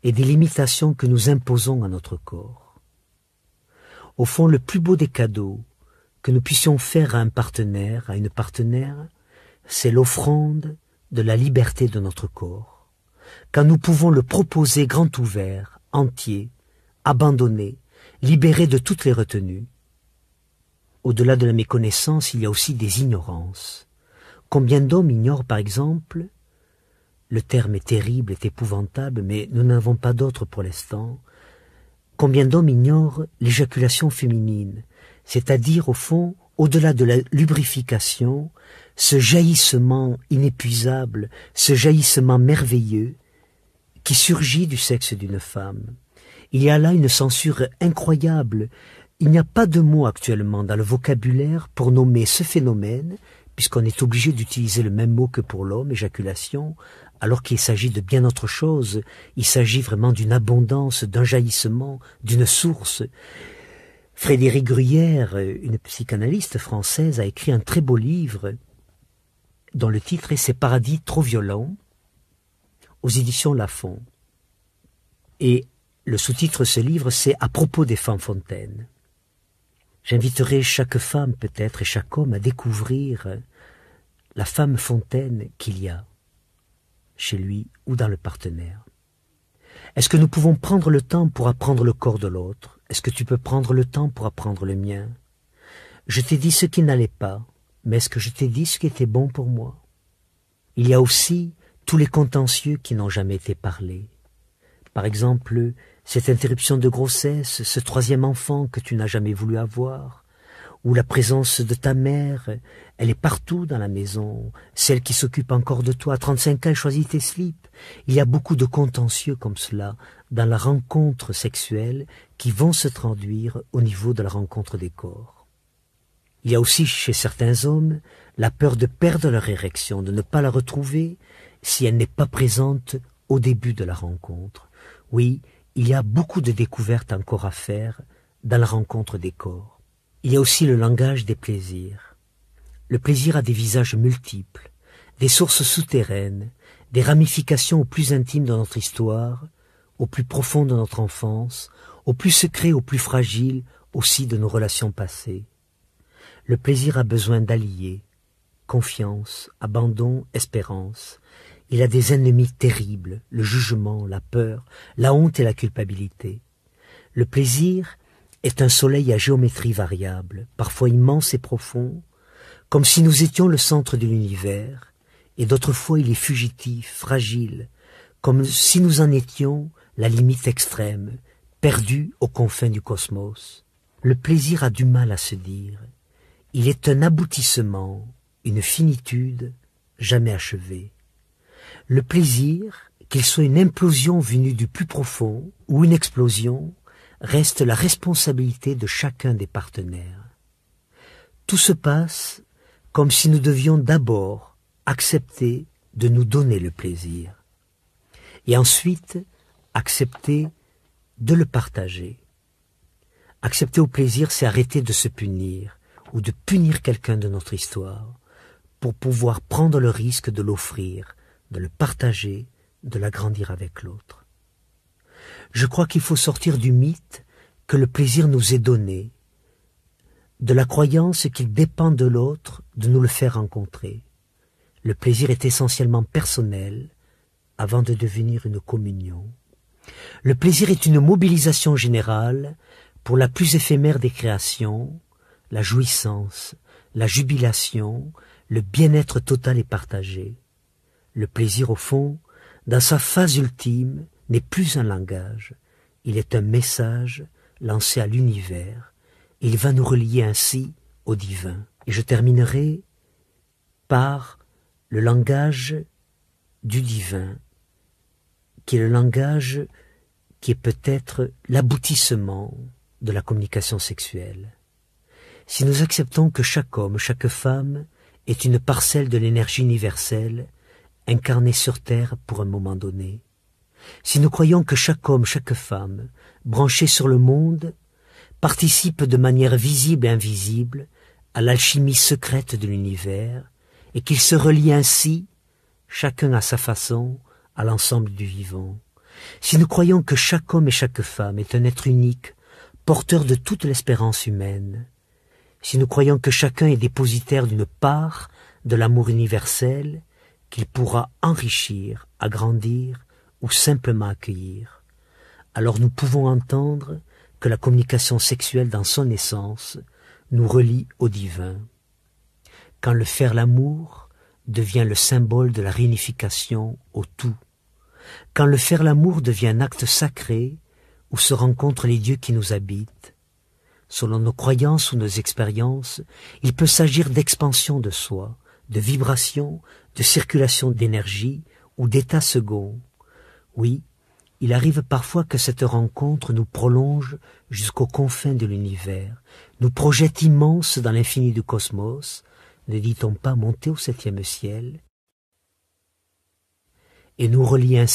et des limitations que nous imposons à notre corps. Au fond, le plus beau des cadeaux que nous puissions faire à un partenaire, à une partenaire, c'est l'offrande de la liberté de notre corps. Quand nous pouvons le proposer grand ouvert, entier, abandonné, libéré de toutes les retenues. Au-delà de la méconnaissance, il y a aussi des ignorances. Combien d'hommes ignorent, par exemple, le terme est terrible, est épouvantable, mais nous n'avons pas d'autre pour l'instant. Combien d'hommes ignorent l'éjaculation féminine, c'est-à-dire, au fond, au-delà de la lubrification, ce jaillissement inépuisable, ce jaillissement merveilleux qui surgit du sexe d'une femme. Il y a là une censure incroyable. Il n'y a pas de mot actuellement dans le vocabulaire pour nommer ce phénomène, puisqu'on est obligé d'utiliser le même mot que pour l'homme, éjaculation, alors qu'il s'agit de bien autre chose. Il s'agit vraiment d'une abondance, d'un jaillissement, d'une source. Frédéric Gruyère, une psychanalyste française, a écrit un très beau livre dont le titre est « Ces paradis trop violents » aux éditions Lafon. Et le sous-titre de ce livre, c'est « À propos des femmes fontaines ». J'inviterai chaque femme peut-être et chaque homme à découvrir la femme fontaine qu'il y a chez lui ou dans le partenaire. Est-ce que nous pouvons prendre le temps pour apprendre le corps de l'autre? Est-ce que tu peux prendre le temps pour apprendre le mien? Je t'ai dit ce qui n'allait pas. Mais est-ce que je t'ai dit ce qui était bon pour moi? Il y a aussi tous les contentieux qui n'ont jamais été parlés. Par exemple, cette interruption de grossesse, ce troisième enfant que tu n'as jamais voulu avoir, ou la présence de ta mère, elle est partout dans la maison, celle qui s'occupe encore de toi, à 35 ans, elle choisit tes slips. Il y a beaucoup de contentieux comme cela dans la rencontre sexuelle qui vont se traduire au niveau de la rencontre des corps. Il y a aussi chez certains hommes la peur de perdre leur érection, de ne pas la retrouver si elle n'est pas présente au début de la rencontre. Oui, il y a beaucoup de découvertes encore à faire dans la rencontre des corps. Il y a aussi le langage des plaisirs. Le plaisir a des visages multiples, des sources souterraines, des ramifications au plus intime de notre histoire, au plus profond de notre enfance, au plus secret, au plus fragile aussi de nos relations passées. Le plaisir a besoin d'alliés, confiance, abandon, espérance. Il a des ennemis terribles, le jugement, la peur, la honte et la culpabilité. Le plaisir est un soleil à géométrie variable, parfois immense et profond, comme si nous étions le centre de l'univers, et d'autres fois il est fugitif, fragile, comme si nous en étions la limite extrême, perdus aux confins du cosmos. Le plaisir a du mal à se dire. Il est un aboutissement, une finitude jamais achevée. Le plaisir, qu'il soit une implosion venue du plus profond ou une explosion, reste la responsabilité de chacun des partenaires. Tout se passe comme si nous devions d'abord accepter de nous donner le plaisir et ensuite accepter de le partager. Accepter au plaisir, c'est arrêter de se punir ou de punir quelqu'un de notre histoire pour pouvoir prendre le risque de l'offrir, de le partager, de l'agrandir avec l'autre. Je crois qu'il faut sortir du mythe que le plaisir nous est donné, de la croyance qu'il dépend de l'autre de nous le faire rencontrer. Le plaisir est essentiellement personnel avant de devenir une communion. Le plaisir est une mobilisation générale pour la plus éphémère des créations, la jouissance, la jubilation, le bien-être total et partagé. Le plaisir, au fond, dans sa phase ultime, n'est plus un langage, il est un message lancé à l'univers, et il va nous relier ainsi au divin. Et je terminerai par le langage du divin, qui est le langage qui est peut-être l'aboutissement de la communication sexuelle. Si nous acceptons que chaque homme, chaque femme est une parcelle de l'énergie universelle incarnée sur Terre pour un moment donné, si nous croyons que chaque homme, chaque femme, branché sur le monde, participe de manière visible et invisible à l'alchimie secrète de l'univers, et qu'il se relie ainsi, chacun à sa façon, à l'ensemble du vivant, si nous croyons que chaque homme et chaque femme est un être unique, porteur de toute l'espérance humaine, si nous croyons que chacun est dépositaire d'une part de l'amour universel, qu'il pourra enrichir, agrandir ou simplement accueillir, alors nous pouvons entendre que la communication sexuelle dans son essence nous relie au divin. Quand le faire l'amour devient le symbole de la réunification au tout, quand le faire l'amour devient un acte sacré où se rencontrent les dieux qui nous habitent, selon nos croyances ou nos expériences, il peut s'agir d'expansion de soi, de vibration, de circulation d'énergie ou d'état second. Oui, il arrive parfois que cette rencontre nous prolonge jusqu'aux confins de l'univers, nous projette immense dans l'infini du cosmos, ne dit-on pas monter au 7e ciel, et nous relie ainsi